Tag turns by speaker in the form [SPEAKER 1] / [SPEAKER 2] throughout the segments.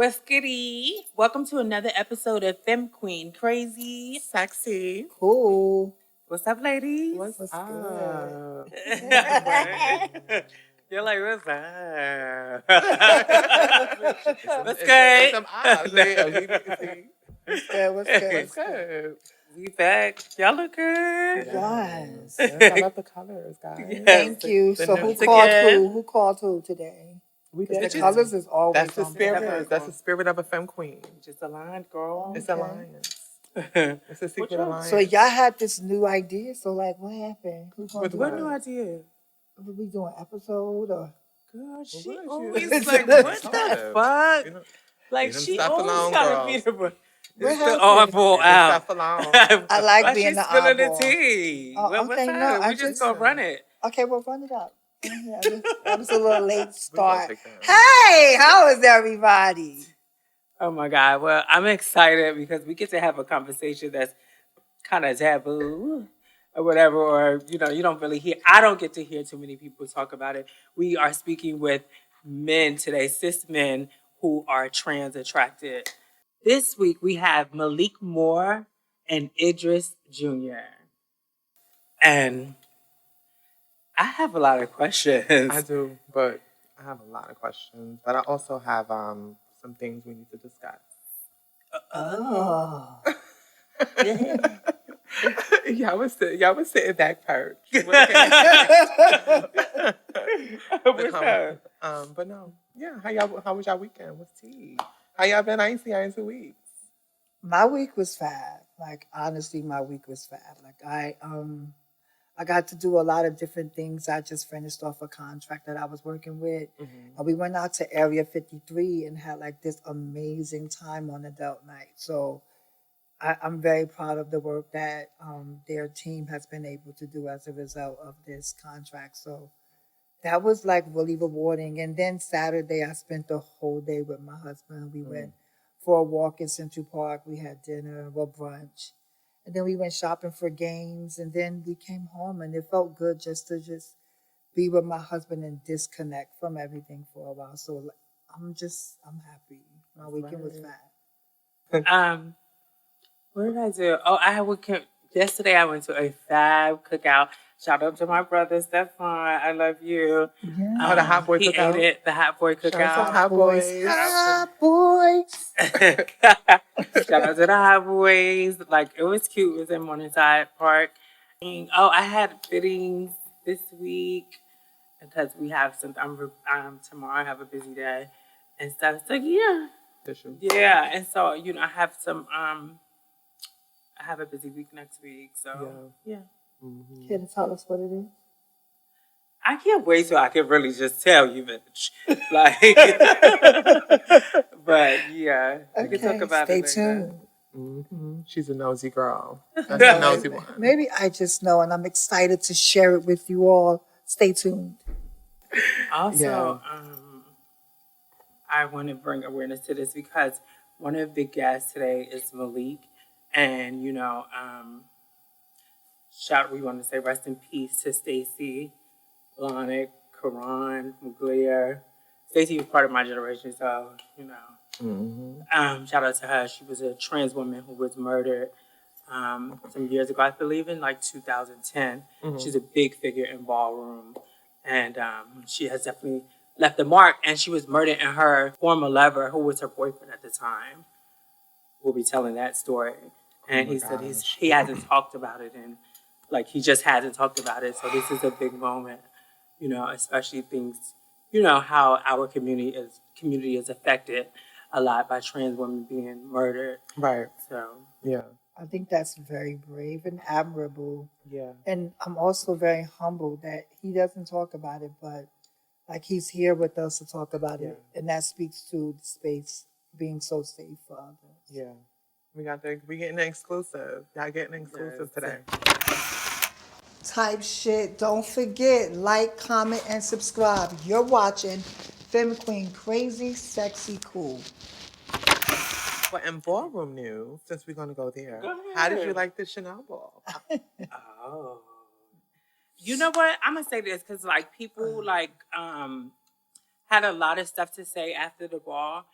[SPEAKER 1] What's goody? Welcome to another episode of Femme Queen Crazy.
[SPEAKER 2] Sexy.
[SPEAKER 3] Cool.
[SPEAKER 1] What's up, ladies?
[SPEAKER 3] What's up?
[SPEAKER 1] You're like, what's up? What's
[SPEAKER 2] It's
[SPEAKER 1] good?
[SPEAKER 2] some eyes.
[SPEAKER 3] What's good?
[SPEAKER 2] Good.
[SPEAKER 1] We back. Y'all look good.
[SPEAKER 3] Yes.
[SPEAKER 2] I love the colors, guys.
[SPEAKER 1] Yes.
[SPEAKER 3] Thank you.
[SPEAKER 2] The
[SPEAKER 3] So who
[SPEAKER 2] news
[SPEAKER 3] called
[SPEAKER 1] again.
[SPEAKER 3] who? Who called who today?
[SPEAKER 2] We
[SPEAKER 3] 'Cause
[SPEAKER 2] did
[SPEAKER 3] the
[SPEAKER 2] it.
[SPEAKER 3] colors is always
[SPEAKER 2] That's the
[SPEAKER 3] on
[SPEAKER 2] spirit.
[SPEAKER 3] point.
[SPEAKER 2] That's the spirit of a femme queen.
[SPEAKER 1] Just aligned, girl.
[SPEAKER 2] It's
[SPEAKER 3] Okay.
[SPEAKER 2] alliance.
[SPEAKER 1] What
[SPEAKER 2] It's a secret
[SPEAKER 1] y'all-
[SPEAKER 2] alliance.
[SPEAKER 3] So y'all had this new idea. So like, what happened? Who gonna
[SPEAKER 2] With
[SPEAKER 3] do
[SPEAKER 2] what?
[SPEAKER 1] new
[SPEAKER 3] it?
[SPEAKER 1] idea?
[SPEAKER 3] Are we doing episode or?
[SPEAKER 1] Girl, she
[SPEAKER 2] What is
[SPEAKER 1] always
[SPEAKER 2] you-
[SPEAKER 1] like,
[SPEAKER 3] It's
[SPEAKER 1] what the
[SPEAKER 2] talkative.
[SPEAKER 1] fuck?
[SPEAKER 2] You know,
[SPEAKER 1] Like,
[SPEAKER 2] leave them
[SPEAKER 1] she
[SPEAKER 2] stuff
[SPEAKER 1] always
[SPEAKER 2] alone,
[SPEAKER 1] gotta be
[SPEAKER 2] girls.
[SPEAKER 1] the
[SPEAKER 3] What
[SPEAKER 1] it's the
[SPEAKER 3] happened?
[SPEAKER 1] oddball
[SPEAKER 2] leave
[SPEAKER 1] out.
[SPEAKER 2] stuff alone.
[SPEAKER 3] I like
[SPEAKER 1] Why
[SPEAKER 3] being
[SPEAKER 1] she's
[SPEAKER 3] the
[SPEAKER 1] spilling the
[SPEAKER 3] oddball.
[SPEAKER 1] tea.
[SPEAKER 3] Oh,
[SPEAKER 1] What's
[SPEAKER 3] okay,
[SPEAKER 1] up?
[SPEAKER 3] no,
[SPEAKER 1] We
[SPEAKER 3] I
[SPEAKER 1] just
[SPEAKER 3] just-
[SPEAKER 1] gonna run it.
[SPEAKER 3] Okay, well, run it up. That was a little late start.
[SPEAKER 2] take that.
[SPEAKER 3] Hey, how is everybody?
[SPEAKER 1] Oh my God. Well, I'm excited because we get to have a conversation that's kind of taboo or whatever, or, you don't really hear. I don't get to hear too many people talk about it. We are speaking with men today, cis men who are trans attracted. This week we have Malik Moore and Idris Jr. And I have a lot of questions.
[SPEAKER 2] I do, but I have a lot of questions. But I also have some things we need to discuss.
[SPEAKER 3] Oh.
[SPEAKER 2] y'all was sitting back perched.
[SPEAKER 1] What's up?
[SPEAKER 2] But no, yeah. How was y'all weekend? What's tea? How y'all been? I ain't seen y'all in 2 weeks.
[SPEAKER 3] My week was fab. Like honestly, my week was fab. Like I got to do a lot of different things. I just finished off a contract that I was working with. And we went out to Area 53 and had like this amazing time on adult night. So I'm very proud of the work that their team has been able to do as a result of this contract. So that was like really rewarding. And then Saturday, I spent the whole day with my husband. We went for a walk in Central Park. We had dinner, brunch. And then we went shopping for games. And then we came home and it felt good just to be with my husband and disconnect from everything for a while. So I'm happy. My weekend was fab.
[SPEAKER 1] What did I do? Oh, yesterday I went to a fab cookout. Shout out to my brother Stefan. I love you.
[SPEAKER 3] Yeah.
[SPEAKER 2] The hot boy
[SPEAKER 1] he
[SPEAKER 2] cookout?
[SPEAKER 1] ate it, the hot boy
[SPEAKER 2] Shout out to
[SPEAKER 1] cookout.
[SPEAKER 2] hot boys.
[SPEAKER 3] Hot boys.
[SPEAKER 1] Shout out to the hot boys. Like, it was cute. It was in Morningside Park. Oh, I had fittings this week because we have some. Tomorrow I have a busy day and stuff. So yeah.
[SPEAKER 2] Tissue.
[SPEAKER 1] Yeah, and so I have some. I have a busy week next week, so yeah.
[SPEAKER 2] Mm-hmm.
[SPEAKER 3] Can you tell us what it is?
[SPEAKER 1] I can't wait till I can really just tell you, bitch. Like, but yeah, we can talk about
[SPEAKER 3] stay
[SPEAKER 1] it. Stay
[SPEAKER 3] tuned.
[SPEAKER 2] Mm-hmm. She's a nosy girl. That's a nosy one.
[SPEAKER 3] Maybe I just know, and I'm excited to share it with you all. Stay tuned.
[SPEAKER 1] Also, I want to bring awareness to this because one of the guests today is Malik, and we want to say rest in peace to Stacy Blanik, Karan, Muglia. Stacy was part of my generation, so shout out to her. She was a trans woman who was murdered some years ago, I believe in like 2010. She's a big figure in Ballroom, and she has definitely left a mark. And she was murdered, and her former lover, who was her boyfriend at the time, will be telling that story. And he said he hasn't talked about it, and like he just hasn't talked about it. So this is a big moment, especially things, how our community is affected a lot by trans women being murdered.
[SPEAKER 2] Right.
[SPEAKER 1] So
[SPEAKER 2] yeah.
[SPEAKER 3] I think that's very brave and admirable.
[SPEAKER 2] Yeah.
[SPEAKER 3] And I'm also very humbled that he doesn't talk about it, but like he's here with us to talk about it. And that speaks to the space being so safe for others.
[SPEAKER 2] Yeah. We getting an exclusive. Y'all getting an exclusive today.
[SPEAKER 3] Type shit. Don't forget, like, comment, and subscribe. You're watching Femme Queen Crazy, Sexy, Cool.
[SPEAKER 2] Well, in Ballroom news, since we're going to go there,
[SPEAKER 1] Go
[SPEAKER 2] how did you
[SPEAKER 1] ahead.
[SPEAKER 2] like the Chanel ball?
[SPEAKER 1] Oh. You know what? I'm going to say this because, like, people, had a lot of stuff to say after the ball.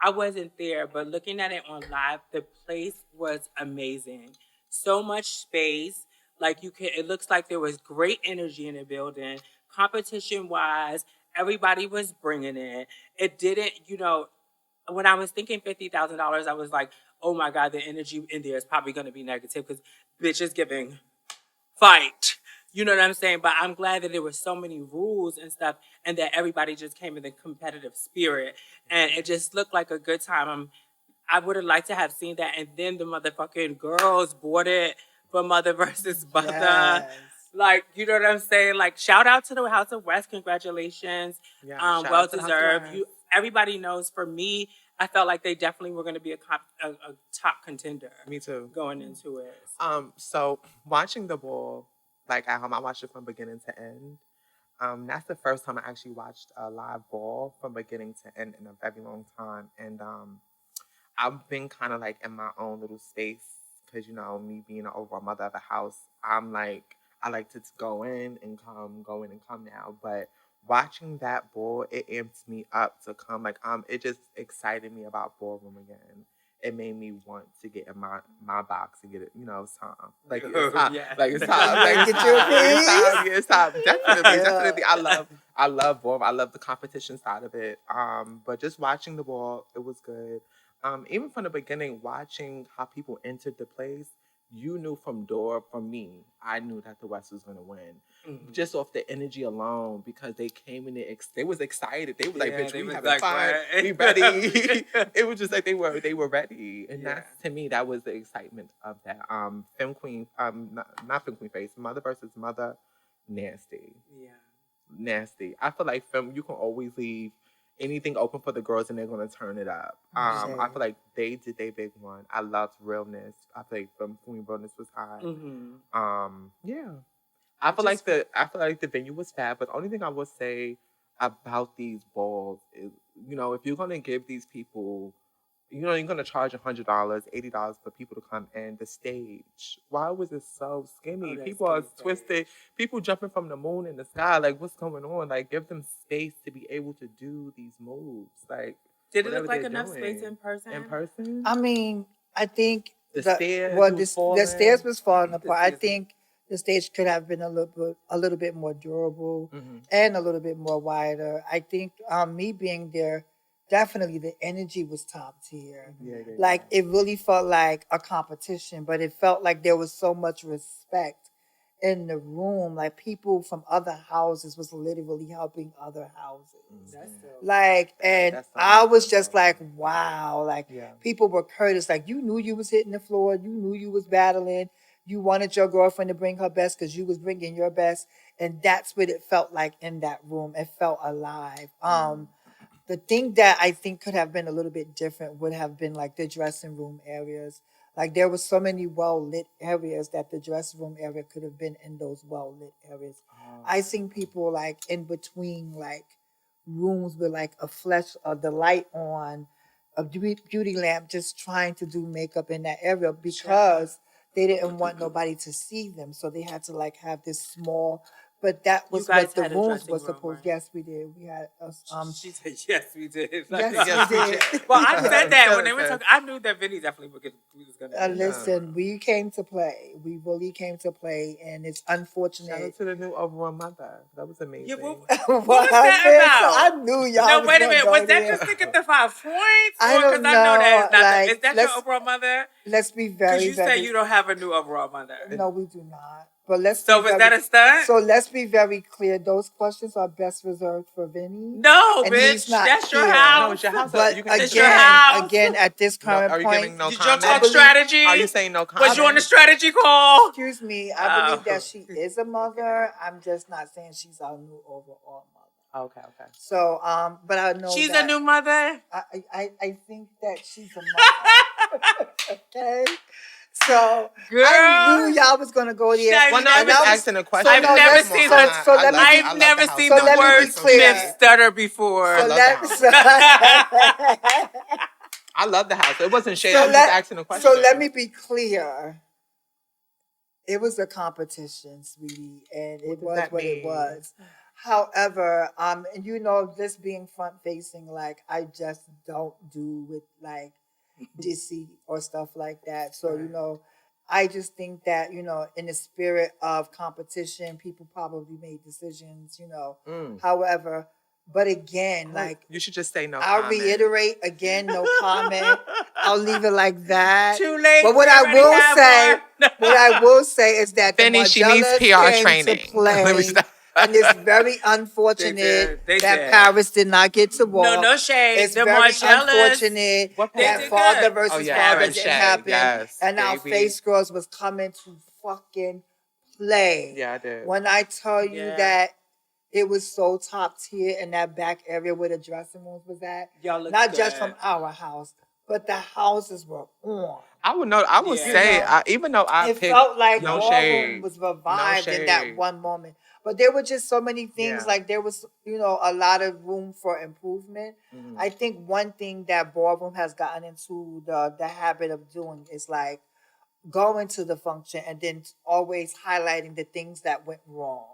[SPEAKER 1] I wasn't there, but looking at it on live, the place was amazing. So much space. Like it looks like there was great energy in the building. Competition wise, everybody was bringing it. It didn't, when I was thinking $50,000, I was like, oh my God, the energy in there is probably going to be negative because bitches giving fight. You know what I'm saying? But I'm glad that there were so many rules and stuff and that everybody just came in the competitive spirit. And it just looked like a good time. I would have liked to have seen that. And then the motherfucking girls bought it for Mother versus Mother.
[SPEAKER 3] Yes.
[SPEAKER 1] Like, you know what I'm saying? Like, shout out to the House of West. Congratulations.
[SPEAKER 2] Yeah, shout
[SPEAKER 1] Well
[SPEAKER 2] out to the House of
[SPEAKER 1] deserved.
[SPEAKER 2] West.
[SPEAKER 1] Everybody knows, for me, I felt like they definitely were going to be a top contender.
[SPEAKER 2] Me too.
[SPEAKER 1] Going into it.
[SPEAKER 2] So watching the ball, like at home, I watched it from beginning to end. That's the first time I actually watched a live ball from beginning to end in a very long time. And I've been kind of like in my own little space because, me being an overall mother of the house, I like to go in and come now. But watching that ball, it amped me up to come. Like, it just excited me about Ballroom again. It made me want to get in my box and get it, it's time. Like, it's time.
[SPEAKER 1] Yeah.
[SPEAKER 2] Like, it's time. Like,
[SPEAKER 3] Get you a piece?
[SPEAKER 2] it's time. Definitely,
[SPEAKER 3] Yeah.
[SPEAKER 2] definitely. I love Ballroom. I love the competition side of it. But just watching the ball, it was good. Even from the beginning, watching how people entered the place, you knew from me, I knew that the West was going to win. Mm-hmm. Just off the energy alone, because they came in there, they was excited. They was like, bitch, we having fun. We ready. It was just like they were ready. And that's, to me, that was the excitement of that. Femme Queen, not Femme Queen Face, Mother versus Mother, nasty.
[SPEAKER 1] Yeah.
[SPEAKER 2] Nasty. I feel like you can always leave anything open for the girls and they're going to turn it up. I feel like they did their big one. I loved realness. I feel like Femme Queen realness was high. Mm-hmm. Yeah. I feel like the venue was fab, but the only thing I would say about these balls is, if you're going to give these people, you're going to charge $100, $80 for people to come in, the stage, why was it so skinny? People are twisted. People jumping from the moon in the sky. Like, what's going on? Like, give them space to be able to do these moves. Like,
[SPEAKER 1] did it look like enough space in person?
[SPEAKER 2] In person?
[SPEAKER 3] I mean, I think
[SPEAKER 2] the stairs
[SPEAKER 3] was falling apart. I think the stage could have been a little bit more durable, mm-hmm. and a little bit more wider. I think me being there, definitely the energy was top tier. Yeah. It really felt like a competition, but it felt like there was so much respect in the room. Like, people from other houses was literally helping other houses. Mm-hmm. I was just like, wow. People were courteous. Like, you knew you was hitting the floor. You knew you was battling. You wanted your girlfriend to bring her best because you was bringing your best. And that's what it felt like in that room. It felt alive. The thing that I think could have been a little bit different would have been the dressing room areas. There were so many well-lit areas that the dressing room area could have been in those well-lit areas. Oh. I seen people in between rooms with the light on, a beauty lamp, just trying to do makeup in that area because they didn't want nobody to see them. So they had to have this small. But that was what the rooms were supposed. Right? Yes, we did. We had
[SPEAKER 1] She said, "Yes, we did."
[SPEAKER 3] Yes, we did.
[SPEAKER 1] Well, I said that when they were talking. I knew that Vinny definitely was going to.
[SPEAKER 3] Listen, we came to play. We really came to play, and it's unfortunate.
[SPEAKER 2] Shout out to the new overall mother. That was amazing.
[SPEAKER 1] Yeah, what was that about?
[SPEAKER 3] I knew y'all.
[SPEAKER 1] No, wait a minute. Was that just to get the 5 points?
[SPEAKER 3] I don't know.
[SPEAKER 1] Is that your overall mother?
[SPEAKER 3] Let's be very.
[SPEAKER 1] Because you say you don't have a new overall mother.
[SPEAKER 3] No, we do not. But was
[SPEAKER 1] that a stunt?
[SPEAKER 3] So let's be very clear. Those questions are best reserved for Vinny.
[SPEAKER 1] No, bitch. That's your house.
[SPEAKER 2] No, it's your house.
[SPEAKER 3] But again, at this current point,
[SPEAKER 2] are you giving no
[SPEAKER 1] did y'all talk strategy?
[SPEAKER 2] Are you saying no comment?
[SPEAKER 1] Was you on the strategy call?
[SPEAKER 3] Excuse me. I believe that she is a mother. I'm just not saying she's our new overall mother.
[SPEAKER 2] Okay.
[SPEAKER 3] So, but I know
[SPEAKER 1] she's a new mother.
[SPEAKER 3] I think that she's a mother. Okay. So,
[SPEAKER 1] girl,
[SPEAKER 3] I knew y'all was gonna go there.
[SPEAKER 2] Well, no, I was asking a question.
[SPEAKER 1] I've never seen the word Smith stutter before.
[SPEAKER 2] I love the house. It wasn't shade. I was just asking a question.
[SPEAKER 3] So let me be clear. It was a competition, sweetie, and it was what it was. However, and you know, this being front facing, like I just don't do with like deceit or stuff like that. So, you know, I just think that, you know, in the spirit of competition, people probably made decisions, you know. However, but again, like
[SPEAKER 2] you should just say no
[SPEAKER 3] I'll
[SPEAKER 2] comment.
[SPEAKER 3] reiterate again, no comment. I'll leave it like that.
[SPEAKER 1] Too late.
[SPEAKER 3] But what I will say is that
[SPEAKER 2] Benny,
[SPEAKER 3] the
[SPEAKER 2] she needs
[SPEAKER 3] Margellas
[SPEAKER 2] PR
[SPEAKER 3] came
[SPEAKER 2] training.
[SPEAKER 3] to play, and it's very unfortunate
[SPEAKER 1] They
[SPEAKER 3] that
[SPEAKER 1] did.
[SPEAKER 3] Paris did not get to walk.
[SPEAKER 1] No shade.
[SPEAKER 3] It's
[SPEAKER 1] The
[SPEAKER 3] very
[SPEAKER 1] Margellas,
[SPEAKER 3] unfortunate
[SPEAKER 1] they
[SPEAKER 3] that
[SPEAKER 1] did
[SPEAKER 3] father
[SPEAKER 1] good.
[SPEAKER 3] versus
[SPEAKER 2] yeah,
[SPEAKER 3] father
[SPEAKER 2] Aaron
[SPEAKER 3] didn't
[SPEAKER 2] Shay,
[SPEAKER 3] happen,
[SPEAKER 2] yes,
[SPEAKER 3] and our
[SPEAKER 2] baby.
[SPEAKER 3] face girls was coming to fucking play.
[SPEAKER 2] Yeah, I did.
[SPEAKER 3] When I tell you
[SPEAKER 1] Yeah.
[SPEAKER 3] that it was so top tier in that back area where the dressing rooms was at,
[SPEAKER 1] Y'all look
[SPEAKER 3] not
[SPEAKER 1] good.
[SPEAKER 3] just from our house, but the houses were on.
[SPEAKER 2] I would know. I would
[SPEAKER 1] Yeah.
[SPEAKER 2] say,
[SPEAKER 3] You know,
[SPEAKER 2] even though I
[SPEAKER 3] it
[SPEAKER 2] picked
[SPEAKER 3] felt like
[SPEAKER 2] no
[SPEAKER 3] Ballroom
[SPEAKER 2] shade,
[SPEAKER 3] was revived
[SPEAKER 2] no
[SPEAKER 3] in that
[SPEAKER 2] shade.
[SPEAKER 3] one moment. But there were just so many things,
[SPEAKER 2] Yeah.
[SPEAKER 3] like there was, you know, a lot of room for improvement. I think one thing that Ballroom has gotten into the habit of doing is like going to the function and then always highlighting the things that went wrong.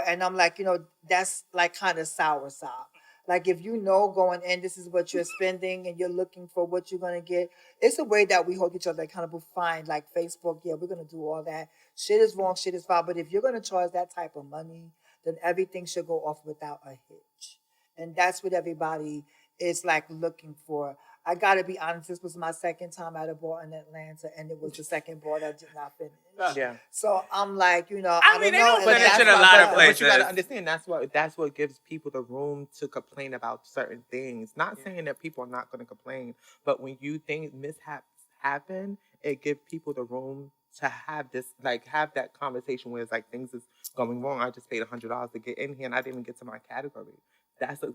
[SPEAKER 3] And I'm like, you know, that's like kind of sour sop. Like if you know going in, this is what you're spending and you're looking for what you're gonna get. It's a way that we hold each other accountable. Fine, like Facebook, yeah, we're gonna do all that. Shit is wrong, shit is foul. But if you're gonna charge that type of money, then everything should go off without a hitch. And that's what everybody is like looking for. I gotta be honest, this was my second time at a bar in Atlanta, and it was the second bar that did not finish.
[SPEAKER 2] Yeah.
[SPEAKER 3] So I'm like, you know,
[SPEAKER 1] I
[SPEAKER 3] I
[SPEAKER 1] mean,
[SPEAKER 3] don't
[SPEAKER 1] they
[SPEAKER 3] know.
[SPEAKER 1] don't
[SPEAKER 3] and
[SPEAKER 1] finish
[SPEAKER 3] that's
[SPEAKER 1] in a
[SPEAKER 3] why-
[SPEAKER 1] lot of
[SPEAKER 2] But
[SPEAKER 1] places.
[SPEAKER 2] you gotta understand that's what gives people the room to complain about certain things. Not saying that people are not going to complain, but when you think mishaps happen, it gives people the room to have this, like, have that conversation where it's like things is going wrong. I just paid $100 to get in here, and I didn't even get to my category.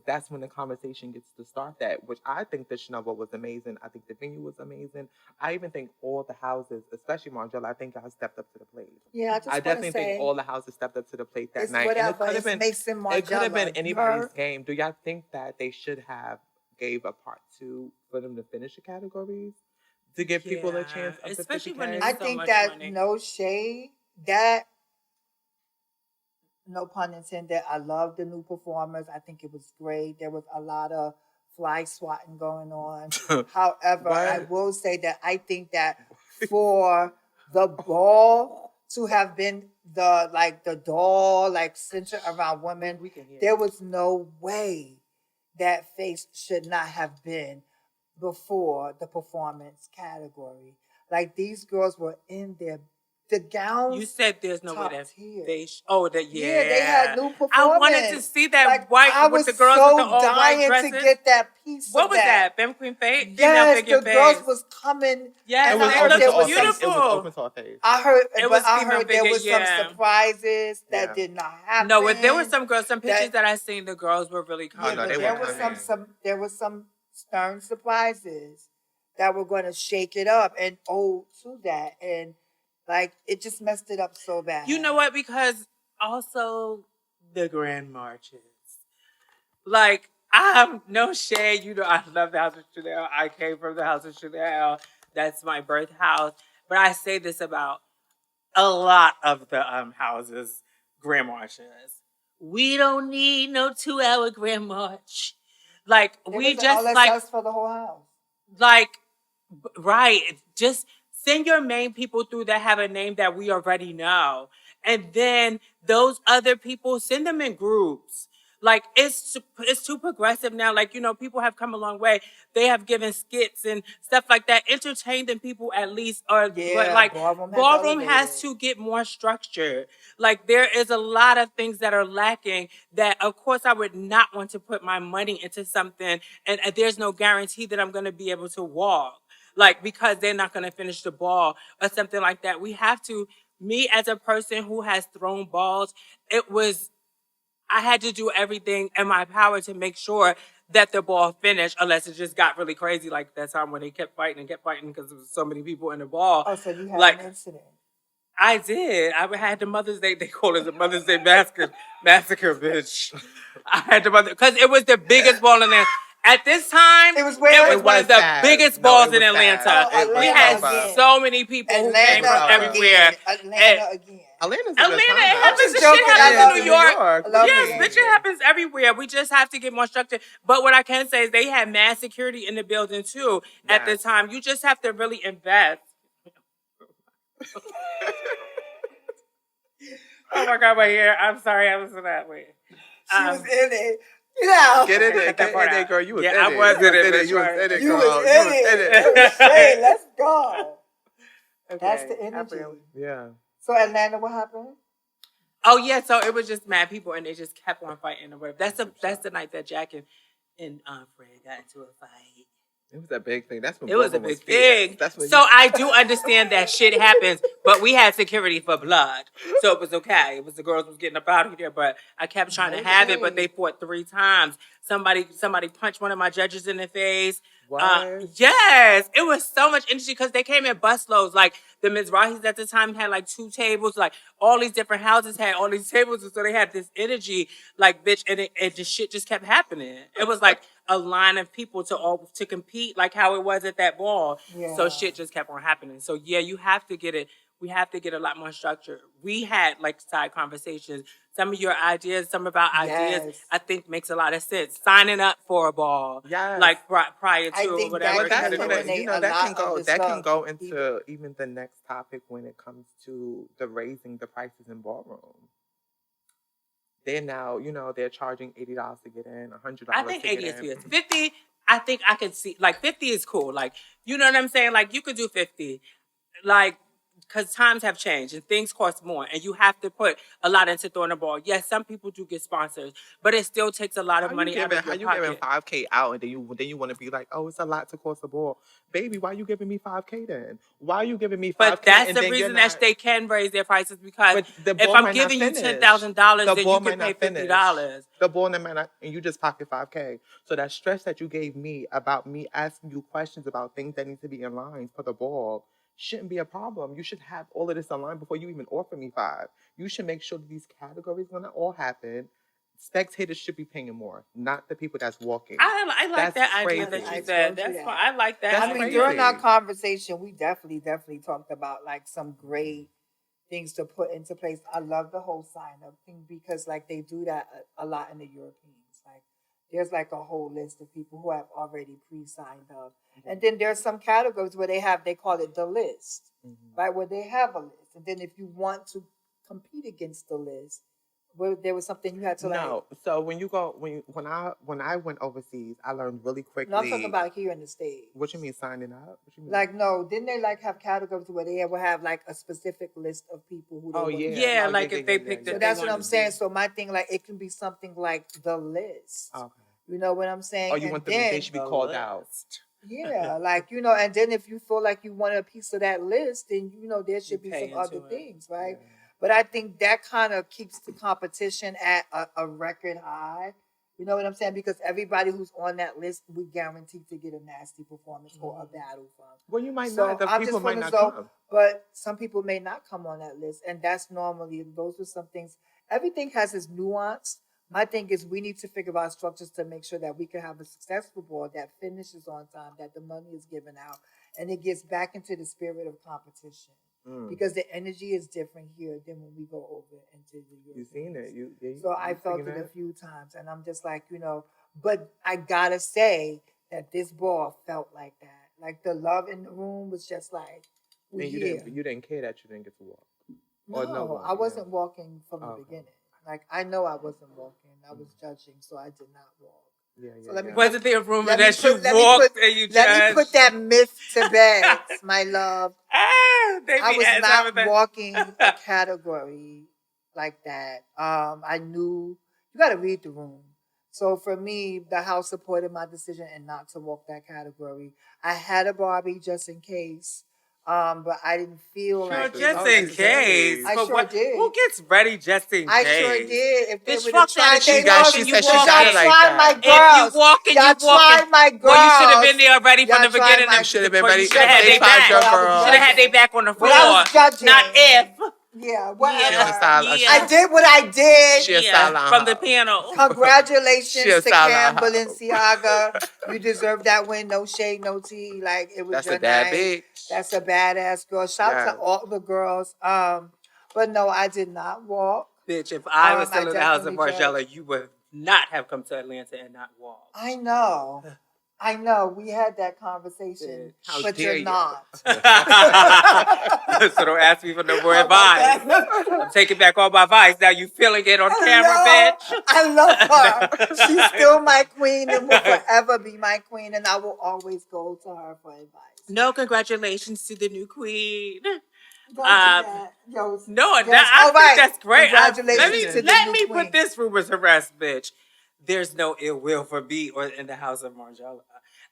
[SPEAKER 2] That's when the conversation gets to start. That, which I think the Schnubble was amazing. I think the venue was amazing. I even think all the houses, especially Margella, I think y'all stepped up to the plate.
[SPEAKER 3] Yeah,
[SPEAKER 2] I definitely think all the houses stepped up to the plate that
[SPEAKER 3] it's
[SPEAKER 2] night.
[SPEAKER 3] whatever.
[SPEAKER 2] And it could have been
[SPEAKER 3] Mason
[SPEAKER 2] it could have been
[SPEAKER 3] Margella.
[SPEAKER 2] anybody's game. Do y'all think that they should have gave a part 2 for them to finish the categories to give people a
[SPEAKER 1] Yeah,
[SPEAKER 2] chance of
[SPEAKER 1] especially
[SPEAKER 2] the
[SPEAKER 1] when
[SPEAKER 2] 50K?
[SPEAKER 1] it's
[SPEAKER 3] I
[SPEAKER 1] so
[SPEAKER 3] think
[SPEAKER 1] much
[SPEAKER 3] that
[SPEAKER 1] money.
[SPEAKER 3] no shade, that no pun intended. I love the new performers. I think it was great. There was a lot of fly swatting going on. However, I
[SPEAKER 2] What?
[SPEAKER 3] will say that I think that for the ball to have been the doll like centered around women,
[SPEAKER 1] We can hear.
[SPEAKER 3] there was no way that face should not have been before the performance category. Like these girls were in the gowns.
[SPEAKER 1] You said there's no way
[SPEAKER 3] top
[SPEAKER 1] that
[SPEAKER 3] tier.
[SPEAKER 1] they.
[SPEAKER 3] Yeah, they had new performance.
[SPEAKER 1] I wanted to see that
[SPEAKER 3] Like,
[SPEAKER 1] white
[SPEAKER 3] I
[SPEAKER 1] with
[SPEAKER 3] was
[SPEAKER 1] the girls
[SPEAKER 3] so
[SPEAKER 1] with the all white
[SPEAKER 3] dying
[SPEAKER 1] dresses.
[SPEAKER 3] to get that piece.
[SPEAKER 1] What
[SPEAKER 3] of
[SPEAKER 1] was that? Femme Queen Face? Female
[SPEAKER 3] Yes,
[SPEAKER 1] Figure
[SPEAKER 3] the
[SPEAKER 1] Face.
[SPEAKER 3] girls was coming.
[SPEAKER 1] Yes,
[SPEAKER 3] and
[SPEAKER 2] It was
[SPEAKER 3] I heard
[SPEAKER 2] open
[SPEAKER 3] there
[SPEAKER 2] to
[SPEAKER 3] was
[SPEAKER 2] all
[SPEAKER 3] some.
[SPEAKER 2] face. It was
[SPEAKER 1] beautiful.
[SPEAKER 2] open to all face.
[SPEAKER 3] I heard,
[SPEAKER 1] It was
[SPEAKER 3] but I
[SPEAKER 1] female
[SPEAKER 3] heard there was
[SPEAKER 1] figure,
[SPEAKER 3] some
[SPEAKER 1] yeah.
[SPEAKER 3] surprises that
[SPEAKER 2] Yeah.
[SPEAKER 3] did not happen.
[SPEAKER 1] No, but there were some girls, some pictures
[SPEAKER 3] That-
[SPEAKER 1] that I seen. The girls were really
[SPEAKER 3] Yeah,
[SPEAKER 1] coming.
[SPEAKER 2] no,
[SPEAKER 3] but
[SPEAKER 2] they
[SPEAKER 3] there
[SPEAKER 2] were
[SPEAKER 3] was
[SPEAKER 2] coming.
[SPEAKER 3] there was some stern surprises that were going to shake it up and to that, and like it just messed it up so bad.
[SPEAKER 1] You know what? Because also the grand marches. Like, I'm no shade. You know, I love the House of Chanel. I came from the House of Chanel. That's my birth house. But I say this about a lot of the houses, grand marches. We don't need no 2-hour grand march. Like,
[SPEAKER 3] It
[SPEAKER 1] we
[SPEAKER 3] was
[SPEAKER 1] just
[SPEAKER 3] LSS
[SPEAKER 1] like
[SPEAKER 3] for the whole house.
[SPEAKER 1] like right, just send your main people through that have a name that we already know, and then those other people, send them in groups. Like, it's too progressive now. Like, you know, people have come a long way. They have given skits and stuff like that, entertain them people at least. Or
[SPEAKER 3] Yeah,
[SPEAKER 1] like
[SPEAKER 3] Ballroom has
[SPEAKER 1] has to get more structure. Like, there is a lot of things that are lacking that, of course, I would not want to put my money into something, and there's no guarantee that I'm going to be able to walk. Like, because they're not going to finish the ball or something like that. We have to, me as a person who has thrown balls, I had to do everything in my power to make sure that the ball finished, unless it just got really crazy like that time when they kept fighting because there was so many people in the ball.
[SPEAKER 3] Oh, so you had
[SPEAKER 1] Like,
[SPEAKER 3] an incident.
[SPEAKER 1] I did. I had the Mother's Day. They call it the Mother's Day massacre, bitch. I had the because it was the biggest ball in there. At this time,
[SPEAKER 3] It was where?
[SPEAKER 1] it was one of the
[SPEAKER 2] sad.
[SPEAKER 1] biggest
[SPEAKER 2] No,
[SPEAKER 1] balls
[SPEAKER 2] it
[SPEAKER 1] in
[SPEAKER 2] was
[SPEAKER 1] Atlanta.
[SPEAKER 2] sad.
[SPEAKER 3] Oh,
[SPEAKER 1] We
[SPEAKER 3] Atlanta
[SPEAKER 1] had
[SPEAKER 3] again.
[SPEAKER 1] so many people who came from everywhere.
[SPEAKER 3] Atlanta again.
[SPEAKER 2] Atlanta's a good
[SPEAKER 1] Atlanta,
[SPEAKER 2] time,
[SPEAKER 1] it
[SPEAKER 2] though.
[SPEAKER 1] happens.
[SPEAKER 3] just
[SPEAKER 1] The
[SPEAKER 3] joking.
[SPEAKER 1] shit
[SPEAKER 3] I
[SPEAKER 1] happens
[SPEAKER 3] love
[SPEAKER 1] in New
[SPEAKER 3] it.
[SPEAKER 1] York.
[SPEAKER 3] I love
[SPEAKER 1] Yes,
[SPEAKER 3] it.
[SPEAKER 1] bitch, it happens everywhere. We just have to get more structured. But what I can say is they had mass security in the building too at the
[SPEAKER 2] Yes.
[SPEAKER 1] time. You just have to really invest. Oh my God, my hair. I'm sorry, I was in that way.
[SPEAKER 3] She was in it. You know.
[SPEAKER 2] Get in
[SPEAKER 1] Okay,
[SPEAKER 2] there,
[SPEAKER 1] cut that
[SPEAKER 2] get
[SPEAKER 1] part
[SPEAKER 2] in there,
[SPEAKER 1] out.
[SPEAKER 2] girl. You was
[SPEAKER 1] Yeah,
[SPEAKER 2] in
[SPEAKER 1] I
[SPEAKER 2] it.
[SPEAKER 1] was
[SPEAKER 2] You
[SPEAKER 1] in it,
[SPEAKER 2] was
[SPEAKER 1] bitch,
[SPEAKER 2] You was
[SPEAKER 1] right.
[SPEAKER 2] in it,
[SPEAKER 3] You
[SPEAKER 2] girl.
[SPEAKER 3] was in it. Hey, let's go. That's
[SPEAKER 1] Okay,
[SPEAKER 3] the energy.
[SPEAKER 2] Yeah.
[SPEAKER 3] So Atlanta, what happened?
[SPEAKER 1] Oh yeah, so it was just mad people, and they just kept on fighting or whatever. That's the night that Jack and Fred got into a fight.
[SPEAKER 2] It was a big thing. That's when
[SPEAKER 1] It was a
[SPEAKER 2] Ballroom
[SPEAKER 1] big
[SPEAKER 2] fierce.
[SPEAKER 1] thing.
[SPEAKER 2] That's when
[SPEAKER 1] So I do understand that shit happens, but we had security for blood, so it was okay. It was the girls was getting up out of here, but I kept trying to have it, but they fought 3 times. Somebody punched one of my judges in the face.
[SPEAKER 2] What?
[SPEAKER 1] Yes, it was so much energy because they came in busloads. Like the Mizrahis at the time had like 2 tables. Like all these different houses had all these tables, and so they had this energy, like bitch, and the shit just kept happening. It was like a line of people to compete, like how it was at that ball.
[SPEAKER 3] Yeah.
[SPEAKER 1] So shit just kept on happening. So yeah, you have to get it. We have to get a lot more structure. We had like side conversations. Some of your ideas, some of our ideas,
[SPEAKER 3] Yes.
[SPEAKER 1] I think makes a lot of sense. Signing up for a ball,
[SPEAKER 2] Yes.
[SPEAKER 1] like prior to
[SPEAKER 3] I
[SPEAKER 1] or
[SPEAKER 3] think
[SPEAKER 1] whatever.
[SPEAKER 3] that
[SPEAKER 2] That's
[SPEAKER 3] can
[SPEAKER 2] gonna,
[SPEAKER 3] eliminate
[SPEAKER 2] you know,
[SPEAKER 3] a
[SPEAKER 2] that
[SPEAKER 3] lot
[SPEAKER 2] can go.
[SPEAKER 3] of the
[SPEAKER 2] That can
[SPEAKER 3] stuff.
[SPEAKER 2] go into even the next topic when it comes to the raising the prices in Ballroom. They're now, you know, they're charging $80 to get in, $100.
[SPEAKER 1] I think
[SPEAKER 2] to
[SPEAKER 1] 80
[SPEAKER 2] get
[SPEAKER 1] is
[SPEAKER 2] in.
[SPEAKER 1] good. 50, I think I could see, like 50 is cool. Like, you know what I'm saying? Like you could do 50. Like, because times have changed and things cost more and you have to put a lot into throwing a ball. Yes, some people do get sponsors, but it still takes a lot of money out of
[SPEAKER 2] How
[SPEAKER 1] your
[SPEAKER 2] you
[SPEAKER 1] pocket.
[SPEAKER 2] giving $5K out and then you want to be like, oh, it's a lot to cost a ball, baby. Why you giving me $5K then? Why are you giving me $5K?
[SPEAKER 1] But that's
[SPEAKER 2] and
[SPEAKER 1] the
[SPEAKER 2] then you're
[SPEAKER 1] reason
[SPEAKER 2] not,
[SPEAKER 1] that they can raise their prices because
[SPEAKER 2] But the
[SPEAKER 1] if
[SPEAKER 2] ball
[SPEAKER 1] I'm
[SPEAKER 2] might not
[SPEAKER 1] giving you
[SPEAKER 2] finish.
[SPEAKER 1] $10,000,
[SPEAKER 2] The
[SPEAKER 1] then
[SPEAKER 2] ball
[SPEAKER 1] you
[SPEAKER 2] might
[SPEAKER 1] can pay
[SPEAKER 2] not finish.
[SPEAKER 1] $50.
[SPEAKER 2] The ball might not, and you just pocket $5K. So that stress that you gave me about me asking you questions about things that need to be in line for the ball shouldn't be a problem. You should have all of this in line before you even offer me 5. You should make sure that these categories are gonna all happen. Spectators should be paying more, not the people that's walking.
[SPEAKER 1] I like
[SPEAKER 2] That's
[SPEAKER 1] that idea
[SPEAKER 2] crazy.
[SPEAKER 1] that you
[SPEAKER 3] I
[SPEAKER 1] said.
[SPEAKER 3] told you
[SPEAKER 1] That's
[SPEAKER 3] that.
[SPEAKER 1] fine. I like that.
[SPEAKER 2] That's
[SPEAKER 3] I mean,
[SPEAKER 2] crazy.
[SPEAKER 3] during our conversation, we definitely talked about like some great things to put into place. I love the whole sign up thing because like they do that a lot in the Europeans. Like there's like a whole list of people who have already pre-signed up. Mm-hmm. And then there's some categories where they call it the list, right? Where they have a list. And then if you want to compete against the list, where there was something you had to like.
[SPEAKER 2] No, so when I went overseas, I learned really quickly.
[SPEAKER 3] No, I'm talking about here in the States.
[SPEAKER 2] What you mean signing up? What you mean?
[SPEAKER 3] Like no, didn't they like have categories where they will have like a specific list of people who they want to
[SPEAKER 1] Yeah,
[SPEAKER 2] Oh,
[SPEAKER 1] like
[SPEAKER 2] yeah,
[SPEAKER 1] if they
[SPEAKER 2] yeah,
[SPEAKER 1] picked
[SPEAKER 2] yeah,
[SPEAKER 3] So
[SPEAKER 1] it.
[SPEAKER 3] that's what I'm saying. So my thing, like, it can be something like the list.
[SPEAKER 2] Okay.
[SPEAKER 3] You know what I'm saying?
[SPEAKER 2] Oh, you
[SPEAKER 3] and
[SPEAKER 2] want them?
[SPEAKER 3] then,
[SPEAKER 2] They should be called out.
[SPEAKER 3] yeah, like you know, and then if you feel like you want a piece of that list, then you know there should be
[SPEAKER 1] pay
[SPEAKER 3] some other
[SPEAKER 1] into it.
[SPEAKER 3] things, right?
[SPEAKER 2] Yeah.
[SPEAKER 3] But I think that kind of keeps the competition at a record high. You know what I'm saying? Because everybody who's on that list, we guaranteed to get a nasty performance or a battle from.
[SPEAKER 2] Well, you might
[SPEAKER 3] So
[SPEAKER 2] not. The
[SPEAKER 3] I'm
[SPEAKER 2] people
[SPEAKER 3] just
[SPEAKER 2] might
[SPEAKER 3] feeling
[SPEAKER 2] not
[SPEAKER 3] so,
[SPEAKER 2] come.
[SPEAKER 3] but some people may not come on that list, and that's normally those are some things. Everything has its nuance. My thing is we need to figure out structures to make sure that we can have a successful board that finishes on time, that the money is given out, and it gets back into the spirit of competition. Because the energy is different here than when we go over into the Europe.
[SPEAKER 2] You've seen it.
[SPEAKER 3] So I felt it a few times, and I'm just like, you know, but I gotta say that this ball felt like that. Like the love in the room was just like,
[SPEAKER 2] And you didn't care that you didn't get to walk. Or
[SPEAKER 3] No, I wasn't walking from the beginning. Like I know I wasn't walking. I was judging, so I did not walk.
[SPEAKER 2] Yeah.
[SPEAKER 3] So let me
[SPEAKER 1] Wasn't there a rumor
[SPEAKER 3] let me
[SPEAKER 1] that
[SPEAKER 3] put-
[SPEAKER 1] you
[SPEAKER 3] let me
[SPEAKER 1] walked
[SPEAKER 3] put-
[SPEAKER 1] and you
[SPEAKER 3] Let me
[SPEAKER 1] judged?
[SPEAKER 3] put that myth to bed, my love.
[SPEAKER 1] They
[SPEAKER 3] I
[SPEAKER 1] be
[SPEAKER 3] was
[SPEAKER 1] adding
[SPEAKER 3] not
[SPEAKER 1] with that.
[SPEAKER 3] walking a category like that. I knew you got to read the room. So for me, the house supported my decision and not to walk that category. I had a Barbie just in case, but I didn't feel
[SPEAKER 1] Sure,
[SPEAKER 3] like
[SPEAKER 1] just in case.
[SPEAKER 3] I
[SPEAKER 1] But
[SPEAKER 3] sure did.
[SPEAKER 1] Who gets ready just in
[SPEAKER 3] I
[SPEAKER 1] case?
[SPEAKER 3] sure did. If they
[SPEAKER 1] Bitch,
[SPEAKER 3] would
[SPEAKER 1] fuck
[SPEAKER 3] have
[SPEAKER 1] that.
[SPEAKER 3] tried,
[SPEAKER 1] If you
[SPEAKER 3] they
[SPEAKER 1] walk
[SPEAKER 3] know
[SPEAKER 1] and
[SPEAKER 3] you
[SPEAKER 1] you walk
[SPEAKER 3] y'all
[SPEAKER 1] in.
[SPEAKER 3] tried my
[SPEAKER 1] If
[SPEAKER 3] girls.
[SPEAKER 1] you walking,
[SPEAKER 3] y'all
[SPEAKER 1] you walking.
[SPEAKER 3] tried my girls.
[SPEAKER 1] Well, you should have been there ready from
[SPEAKER 3] Y'all
[SPEAKER 1] the beginning.
[SPEAKER 3] tried my-
[SPEAKER 2] You should have been
[SPEAKER 1] Well,
[SPEAKER 2] ready.
[SPEAKER 1] You should have had
[SPEAKER 2] They
[SPEAKER 1] their
[SPEAKER 2] tried
[SPEAKER 1] back.
[SPEAKER 2] your
[SPEAKER 1] You
[SPEAKER 2] girl.
[SPEAKER 1] should have had their back on the floor.
[SPEAKER 3] But I was judging.
[SPEAKER 1] Not if.
[SPEAKER 3] Yeah, whatever.
[SPEAKER 2] She a style-
[SPEAKER 4] Yeah.
[SPEAKER 3] I did what I did.
[SPEAKER 2] She a style
[SPEAKER 4] from the
[SPEAKER 2] hoe.
[SPEAKER 4] panel.
[SPEAKER 3] Congratulations
[SPEAKER 2] She a
[SPEAKER 3] to
[SPEAKER 2] style
[SPEAKER 3] Cam
[SPEAKER 2] hoe.
[SPEAKER 3] Balenciaga. You deserve that win. No shade, no tea. Like, it was
[SPEAKER 2] That's
[SPEAKER 3] your
[SPEAKER 2] a bad
[SPEAKER 3] night.
[SPEAKER 2] bitch.
[SPEAKER 3] That's a badass girl. Shout out
[SPEAKER 2] Yes.
[SPEAKER 3] to all the girls. But no, I did not walk.
[SPEAKER 1] Bitch, if I was
[SPEAKER 3] I
[SPEAKER 1] still in the house of
[SPEAKER 3] definitely
[SPEAKER 1] Margella, you would not have come to Atlanta and not walked.
[SPEAKER 3] I know. I know. We had that conversation.
[SPEAKER 1] How
[SPEAKER 3] But
[SPEAKER 2] dare
[SPEAKER 3] you're
[SPEAKER 2] you.
[SPEAKER 3] not.
[SPEAKER 1] So don't ask me for no more
[SPEAKER 3] Oh my
[SPEAKER 1] advice.
[SPEAKER 3] God.
[SPEAKER 1] I'm taking back all my advice. Now you feeling it on
[SPEAKER 3] I
[SPEAKER 1] camera,
[SPEAKER 3] know.
[SPEAKER 1] bitch.
[SPEAKER 3] I love her. She's still my queen and will forever be my queen, and I will always go to her for advice.
[SPEAKER 4] No, congratulations to the new queen.
[SPEAKER 3] Don't do
[SPEAKER 4] Uh,
[SPEAKER 3] that. Yo,
[SPEAKER 4] No,
[SPEAKER 3] yes.
[SPEAKER 4] that, I
[SPEAKER 3] All
[SPEAKER 4] think
[SPEAKER 3] right.
[SPEAKER 4] that's great.
[SPEAKER 3] Congratulations to the
[SPEAKER 1] let
[SPEAKER 3] new
[SPEAKER 1] me
[SPEAKER 3] queen.
[SPEAKER 1] put this rumors harass, bitch. There's no ill will for me or in the house of Margella.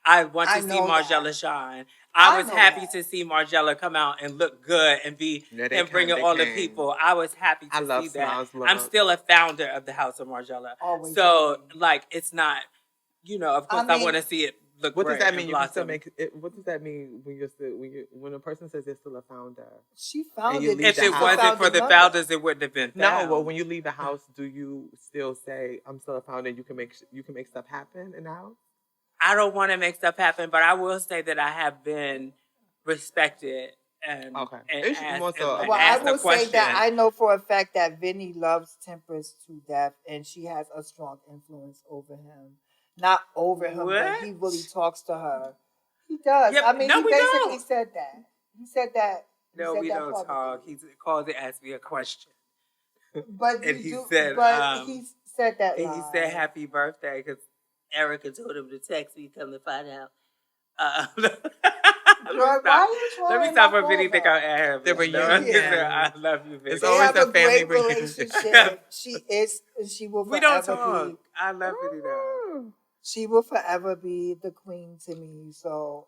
[SPEAKER 1] I want to
[SPEAKER 3] I
[SPEAKER 1] see
[SPEAKER 3] know
[SPEAKER 1] Margella
[SPEAKER 3] that.
[SPEAKER 1] shine.
[SPEAKER 3] I
[SPEAKER 1] I was
[SPEAKER 3] know
[SPEAKER 1] happy
[SPEAKER 3] that.
[SPEAKER 1] to see Margella come out and look good and be
[SPEAKER 2] Yeah, they
[SPEAKER 1] and bringing
[SPEAKER 2] came,
[SPEAKER 1] all
[SPEAKER 2] they
[SPEAKER 1] the
[SPEAKER 2] came.
[SPEAKER 1] people. I was happy
[SPEAKER 2] I
[SPEAKER 1] to
[SPEAKER 2] love
[SPEAKER 1] see that.
[SPEAKER 2] Smiles
[SPEAKER 1] I'm
[SPEAKER 2] look.
[SPEAKER 1] still a founder of the house of Margella.
[SPEAKER 3] Always
[SPEAKER 1] So
[SPEAKER 3] will be.
[SPEAKER 1] like it's not, of course
[SPEAKER 3] I
[SPEAKER 1] I
[SPEAKER 3] mean,
[SPEAKER 1] want to see it look
[SPEAKER 2] What does
[SPEAKER 1] great
[SPEAKER 2] that
[SPEAKER 1] and
[SPEAKER 2] mean? You can still
[SPEAKER 1] blossom.
[SPEAKER 2] make it. What does that mean when you're still when a person says they're still a founder?
[SPEAKER 3] She
[SPEAKER 2] And
[SPEAKER 3] founded
[SPEAKER 2] you
[SPEAKER 3] it.
[SPEAKER 2] leave
[SPEAKER 1] If
[SPEAKER 2] the
[SPEAKER 1] it
[SPEAKER 2] house.
[SPEAKER 1] wasn't for the
[SPEAKER 3] Founding
[SPEAKER 1] founders, it wouldn't have been
[SPEAKER 2] No,
[SPEAKER 1] found.
[SPEAKER 2] well, when you leave the house, do you still say I'm still a founder? And you can make stuff happen in the house.
[SPEAKER 1] I don't want to make stuff happen, but I will say that I have been respected and,
[SPEAKER 2] Okay.
[SPEAKER 1] and
[SPEAKER 2] It's
[SPEAKER 1] asked,
[SPEAKER 2] more so
[SPEAKER 1] and
[SPEAKER 3] Well, I
[SPEAKER 1] asked a
[SPEAKER 3] will say
[SPEAKER 1] question.
[SPEAKER 3] that I know for a fact that Vinny loves Temperance to death, and she has a strong influence over him. Not over him, but he
[SPEAKER 1] What?
[SPEAKER 3] really talks to her. He does.
[SPEAKER 1] Yeah,
[SPEAKER 3] I mean,
[SPEAKER 1] no,
[SPEAKER 3] he
[SPEAKER 1] we
[SPEAKER 3] basically
[SPEAKER 1] don't.
[SPEAKER 3] said that. He said that. He
[SPEAKER 1] No,
[SPEAKER 3] said
[SPEAKER 1] we
[SPEAKER 3] that
[SPEAKER 1] don't
[SPEAKER 3] publicly.
[SPEAKER 1] talk. He called to ask me a question,
[SPEAKER 3] But
[SPEAKER 1] and
[SPEAKER 3] you
[SPEAKER 1] he
[SPEAKER 3] do.
[SPEAKER 1] said,
[SPEAKER 3] But he said that
[SPEAKER 1] and he said
[SPEAKER 3] live.
[SPEAKER 1] happy birthday because Erica told him to text me, come to find out.
[SPEAKER 3] Girl, why are you
[SPEAKER 1] Let me
[SPEAKER 3] trolling
[SPEAKER 1] stop
[SPEAKER 3] my
[SPEAKER 1] for Vinny think
[SPEAKER 3] father?
[SPEAKER 1] I'm at him.
[SPEAKER 2] The reunion.
[SPEAKER 1] I love you, Vinny.
[SPEAKER 2] It's
[SPEAKER 3] They
[SPEAKER 2] always
[SPEAKER 3] have
[SPEAKER 2] a
[SPEAKER 3] a
[SPEAKER 2] family
[SPEAKER 3] great
[SPEAKER 2] reunion.
[SPEAKER 3] relationship. She will
[SPEAKER 1] We don't
[SPEAKER 3] forever be.
[SPEAKER 1] talk. I love Vinny though.
[SPEAKER 3] She will forever be the queen to me. So,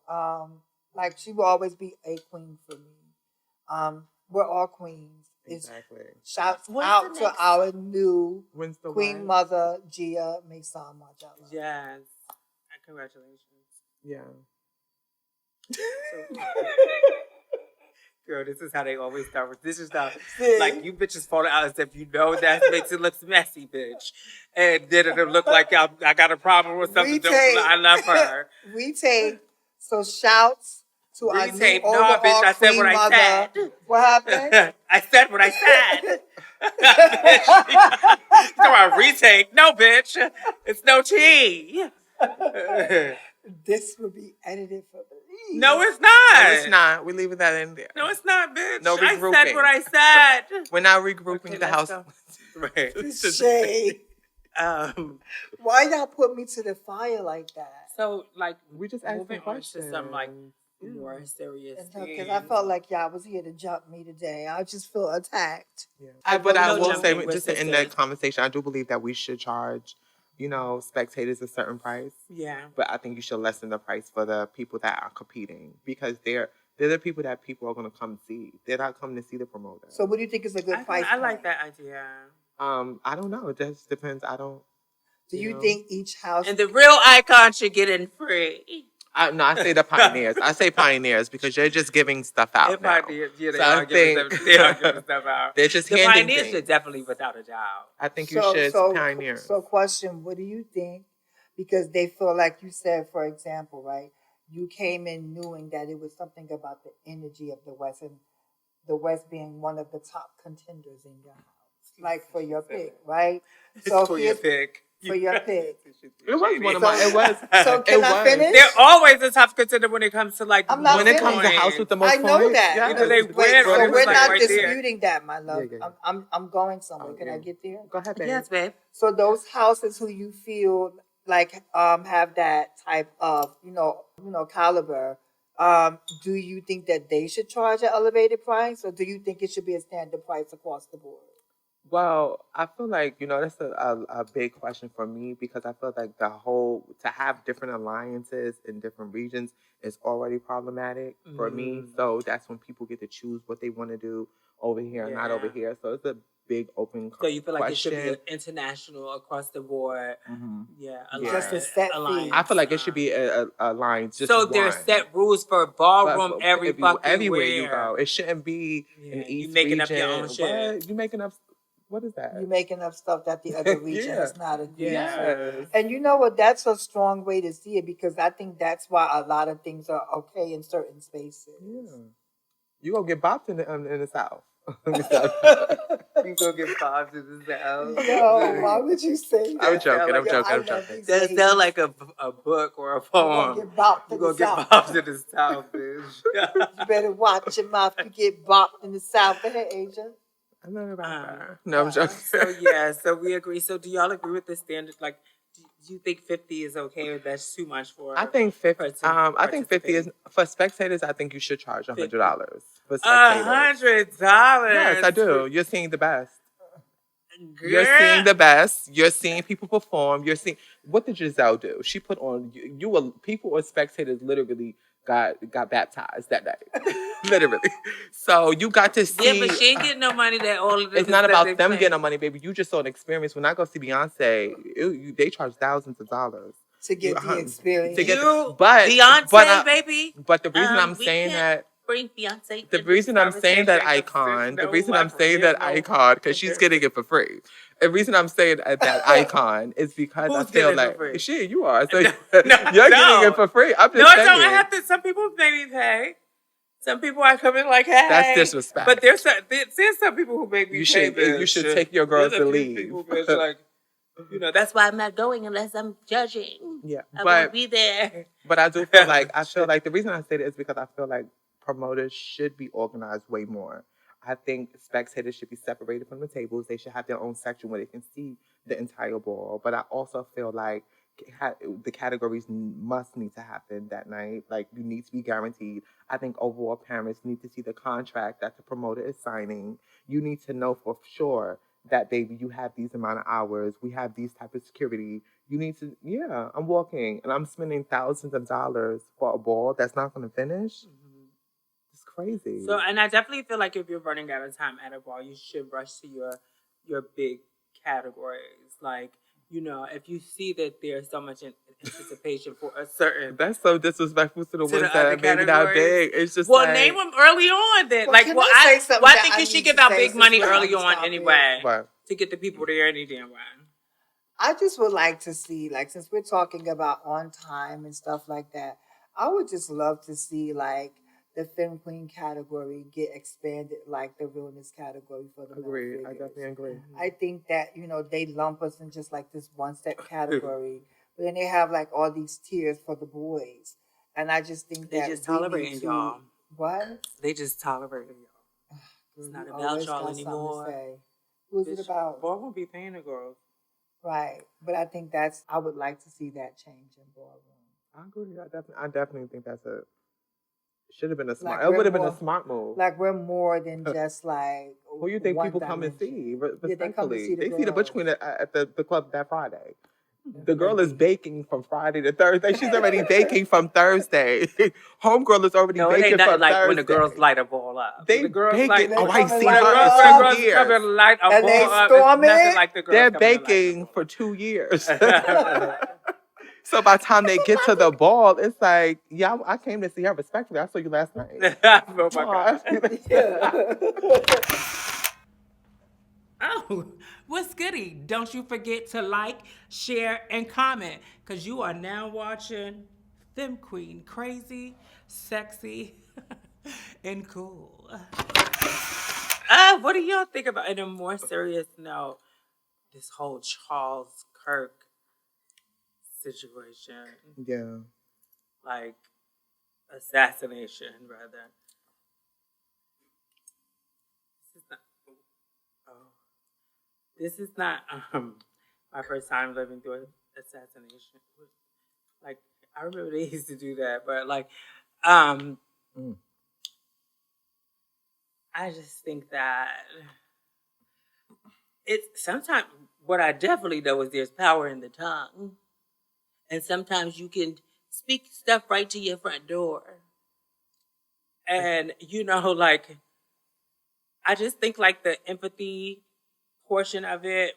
[SPEAKER 3] like, she will always be a queen for me. We're all queens.
[SPEAKER 2] Exactly.
[SPEAKER 3] Shouts
[SPEAKER 4] What's
[SPEAKER 3] out
[SPEAKER 4] the
[SPEAKER 3] to
[SPEAKER 4] next-
[SPEAKER 3] our new
[SPEAKER 2] When's the
[SPEAKER 3] queen
[SPEAKER 2] what?
[SPEAKER 3] mother, Gia Mason Margella.
[SPEAKER 1] Yes. Congratulations.
[SPEAKER 2] Yeah.
[SPEAKER 1] Girl, this is how they always start with. This is how,
[SPEAKER 3] See?
[SPEAKER 1] like, you bitches falling out as if you know that makes it look messy, bitch. And then it'll look like I got a problem with something. I love her.
[SPEAKER 3] Retake. So shouts to our new
[SPEAKER 1] Retape. No,
[SPEAKER 3] overall
[SPEAKER 1] bitch, I said
[SPEAKER 3] queen
[SPEAKER 1] what I
[SPEAKER 3] mother.
[SPEAKER 1] said.
[SPEAKER 3] What happened?
[SPEAKER 1] I said what I said. Bitch. You know I retake. No, bitch. It's no tea.
[SPEAKER 3] This will be edited for Believe.
[SPEAKER 1] No, it's not.
[SPEAKER 2] No, it's not. We're leaving that in there.
[SPEAKER 1] No, it's not, bitch.
[SPEAKER 2] No
[SPEAKER 1] I
[SPEAKER 2] regrouping.
[SPEAKER 1] said what I said.
[SPEAKER 2] We're not regrouping
[SPEAKER 1] Okay,
[SPEAKER 2] the
[SPEAKER 1] let's
[SPEAKER 2] house.
[SPEAKER 1] go. Right.
[SPEAKER 3] Shade.
[SPEAKER 1] Um,
[SPEAKER 3] Why y'all put me to the fire like that?
[SPEAKER 1] so, like,
[SPEAKER 2] We just asked
[SPEAKER 1] moving
[SPEAKER 2] the
[SPEAKER 1] on
[SPEAKER 2] question.
[SPEAKER 1] to some, like, more serious
[SPEAKER 3] Because I felt like y'all was here to jump me today. I just feel attacked.
[SPEAKER 2] Yeah. But I
[SPEAKER 1] no
[SPEAKER 2] will
[SPEAKER 1] jumping,
[SPEAKER 2] say,
[SPEAKER 1] we're
[SPEAKER 2] just to end
[SPEAKER 1] sisters.
[SPEAKER 2] that conversation, I do believe that we should charge, spectators a certain price.
[SPEAKER 1] Yeah.
[SPEAKER 2] But I think you should lessen the price for the people that are competing because they're the people that people are going to come see. They're not coming to see the promoter.
[SPEAKER 3] So what do you think is a good price
[SPEAKER 1] I like
[SPEAKER 3] point?
[SPEAKER 1] that idea.
[SPEAKER 2] I don't know. It just depends. I don't.
[SPEAKER 3] Do you
[SPEAKER 2] know.
[SPEAKER 3] think each house...
[SPEAKER 1] And the real icon should get in free.
[SPEAKER 2] No, I say the pioneers. I say pioneers because they're just giving stuff out now.
[SPEAKER 1] Pioneers, yeah, they
[SPEAKER 2] So
[SPEAKER 1] are
[SPEAKER 2] I
[SPEAKER 1] giving
[SPEAKER 2] think-
[SPEAKER 1] they are giving stuff out.
[SPEAKER 2] They're just
[SPEAKER 1] The
[SPEAKER 2] handing
[SPEAKER 1] pioneers
[SPEAKER 2] things.
[SPEAKER 1] should definitely, without a doubt.
[SPEAKER 2] I think you should pioneer.
[SPEAKER 3] So question, what do you think? Because they feel like you said, for example, right? You came in knowing that it was something about the energy of the West and the West being one of the top contenders in your house. Like for your pick, right? So
[SPEAKER 1] For your pick.
[SPEAKER 3] For your pick.
[SPEAKER 2] It was one of my. It was.
[SPEAKER 3] So can
[SPEAKER 2] it
[SPEAKER 3] I
[SPEAKER 2] was.
[SPEAKER 3] finish?
[SPEAKER 1] They're always a top contender when it comes to like.
[SPEAKER 3] I'm not
[SPEAKER 2] When it comes to
[SPEAKER 3] finished.
[SPEAKER 2] house with the most
[SPEAKER 3] I know
[SPEAKER 2] points,
[SPEAKER 3] that.
[SPEAKER 2] yeah.
[SPEAKER 1] Either they
[SPEAKER 3] Wait,
[SPEAKER 1] win or
[SPEAKER 3] so
[SPEAKER 1] it was
[SPEAKER 3] we're
[SPEAKER 1] like
[SPEAKER 3] not
[SPEAKER 1] right there.
[SPEAKER 3] disputing that, my love.
[SPEAKER 2] Yeah.
[SPEAKER 3] I'm going somewhere.
[SPEAKER 2] Oh,
[SPEAKER 3] Can
[SPEAKER 2] yeah.
[SPEAKER 3] I get there?
[SPEAKER 2] Go ahead, baby.
[SPEAKER 1] Yes, babe.
[SPEAKER 3] So those houses who you feel like have that type of caliber, do you think that they should charge an elevated price, or do you think it should be a standard price across the board?
[SPEAKER 2] Well, I feel like, that's a big question for me because I feel like to have different alliances in different regions is already problematic for me. So that's when people get to choose what they want to do over here and not over here. So it's a big open
[SPEAKER 1] So you feel like it should
[SPEAKER 2] question.
[SPEAKER 1] be international across the board? Yeah,
[SPEAKER 2] Yeah.
[SPEAKER 3] Just a set fee.
[SPEAKER 1] alliance.
[SPEAKER 2] I feel like it should be a line, just
[SPEAKER 1] so
[SPEAKER 2] one.
[SPEAKER 1] there's set rules for ballroom
[SPEAKER 2] But
[SPEAKER 1] everywhere
[SPEAKER 2] you go. It shouldn't be in
[SPEAKER 1] Yeah,
[SPEAKER 2] East
[SPEAKER 1] you making
[SPEAKER 2] region.
[SPEAKER 1] up your own shit.
[SPEAKER 2] What? You making up? What is that?
[SPEAKER 3] You making up stuff that the other region
[SPEAKER 2] Yeah.
[SPEAKER 3] has not agreed to.
[SPEAKER 2] Yes.
[SPEAKER 3] And you know what? That's a strong way to see it because I think that's why a lot of things are okay in certain spaces.
[SPEAKER 2] Yeah. You gonna get bopped in the South.
[SPEAKER 1] You gonna get bopped in the South?
[SPEAKER 3] Yo, why would you say that?
[SPEAKER 2] I'm joking. I'm
[SPEAKER 3] Yo,
[SPEAKER 2] joking.
[SPEAKER 3] I
[SPEAKER 2] I'm
[SPEAKER 3] love
[SPEAKER 2] joking.
[SPEAKER 3] these
[SPEAKER 1] That
[SPEAKER 3] ladies.
[SPEAKER 1] sound like a book or a poem.
[SPEAKER 3] You gonna get bopped
[SPEAKER 1] You
[SPEAKER 3] in
[SPEAKER 1] gonna
[SPEAKER 3] the
[SPEAKER 1] get
[SPEAKER 3] South.
[SPEAKER 1] bopped in the South, bitch.
[SPEAKER 3] You better watch your mouth. You get bopped in the South. Go ahead, Asia.
[SPEAKER 2] I'm not about that. No, I'm joking.
[SPEAKER 1] So we agree. So do y'all agree with the standard? Like, do you think 50 is okay or that's too much for?
[SPEAKER 2] I think 50. I think 50 is for spectators. I think you should charge $100 for spectators.
[SPEAKER 1] $100.
[SPEAKER 2] Yes, I do. You're seeing the best. You're seeing the best. You're seeing people perform. You're seeing what did Giselle do? She put on you were people or spectators literally got baptized that night. Literally. So you got to see.
[SPEAKER 1] Yeah, but she ain't getting no money that all of this.
[SPEAKER 2] It's not about them getting no money, baby. You just saw an experience. When I go see Beyonce, they charge thousands of dollars
[SPEAKER 3] to get the experience.
[SPEAKER 2] But
[SPEAKER 1] Beyonce, baby.
[SPEAKER 2] But the reason I'm saying that.
[SPEAKER 1] Bring Beyonce.
[SPEAKER 2] The reason I'm saying that icon, because she's getting it for free. The reason I'm saying that icon is because I feel like shit, you are. So you're getting it for free. I'm just saying.
[SPEAKER 1] No, I have to. Some people maybe pay. Some people I come in like, hey,
[SPEAKER 2] that's disrespect.
[SPEAKER 1] But there's some people who make me pay.
[SPEAKER 2] You should take your girls to leave.
[SPEAKER 1] People, like, that's why I'm not going unless I'm judging.
[SPEAKER 2] Yeah,
[SPEAKER 1] I won't be there.
[SPEAKER 2] But I do feel like the reason I say that is because I feel like promoters should be organized way more. I think spectators should be separated from the tables. They should have their own section where they can see the entire ball. But I also feel like the categories must need to happen that night. Like, you need to be guaranteed. I think overall parents need to see the contract that the promoter is signing. You need to know for sure that, baby, you have these amount of hours. We have these type of security. You need to, I'm walking and I'm spending thousands of dollars for a ball that's not going to finish. It's crazy.
[SPEAKER 1] So, and I definitely feel like if you're running out of time at a ball, you should rush to your big categories. Like, if you see that there's so much anticipation for a certain...
[SPEAKER 2] That's so disrespectful to the ones that are maybe not big. It's just
[SPEAKER 1] name them early on then. Why think you should give out big money early on anyway?
[SPEAKER 2] Right.
[SPEAKER 1] To get the people there any damn way.
[SPEAKER 3] I just would like to see, like, since we're talking about on time and stuff like that, I would just love to see, like, the Femme Queen category get expanded like the realness category for the
[SPEAKER 2] Agree. I definitely agree.
[SPEAKER 3] I think that, they lump us in just like this one step category, but then they have like all these tiers for the boys. And I just think
[SPEAKER 1] they
[SPEAKER 3] that
[SPEAKER 1] just tolerating y'all.
[SPEAKER 3] What?
[SPEAKER 1] They just tolerating y'all. It's not about y'all anymore.
[SPEAKER 3] Who's it about?
[SPEAKER 1] Boy won't be paying the girls.
[SPEAKER 3] Right. But I think I would like to see that change in Ballroom.
[SPEAKER 2] I agree. I definitely think that's should have been a smart. It would have been a smart move.
[SPEAKER 3] Like, we're more than just like.
[SPEAKER 2] Who you think people come and see?
[SPEAKER 3] They come to see
[SPEAKER 2] they see the Butch Queen at the club that Friday. The girl is baking from Friday to Thursday. She's already baking from Thursday. Homegirl is already baking from
[SPEAKER 1] like
[SPEAKER 2] Thursday.
[SPEAKER 1] When the girls light a ball up.
[SPEAKER 2] They
[SPEAKER 1] baking.
[SPEAKER 2] I see
[SPEAKER 1] When
[SPEAKER 2] her
[SPEAKER 1] the girls come and light a
[SPEAKER 3] and
[SPEAKER 1] ball up. It's nothing like the girls.
[SPEAKER 2] They're baking for 2 years. So by the time they get to the ball, it's like, I came to see her respectfully. I saw you last night.
[SPEAKER 1] Oh my God. Oh, what's goody? Don't you forget to like, share, and comment, because you are now watching Femme Queen, crazy, sexy, and cool. What do y'all think about, in a more serious note, this whole Charles Kirk situation?
[SPEAKER 2] Yeah.
[SPEAKER 1] Like, assassination, rather. This is not my first time living through an assassination. Like, I remember they used to do that, but like, I just think that sometimes what I definitely know is there's power in the tongue. And sometimes you can speak stuff right to your front door. And, like, I just think like the empathy portion of it,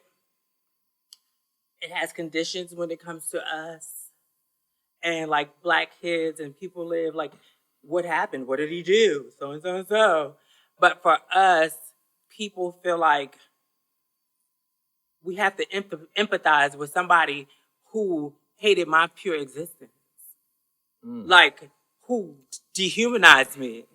[SPEAKER 1] it has conditions when it comes to us and like Black kids and people live like, what happened? What did he do? So and so and so. But for us, people feel like we have to empathize with somebody who hated my pure existence. Like, who dehumanized me.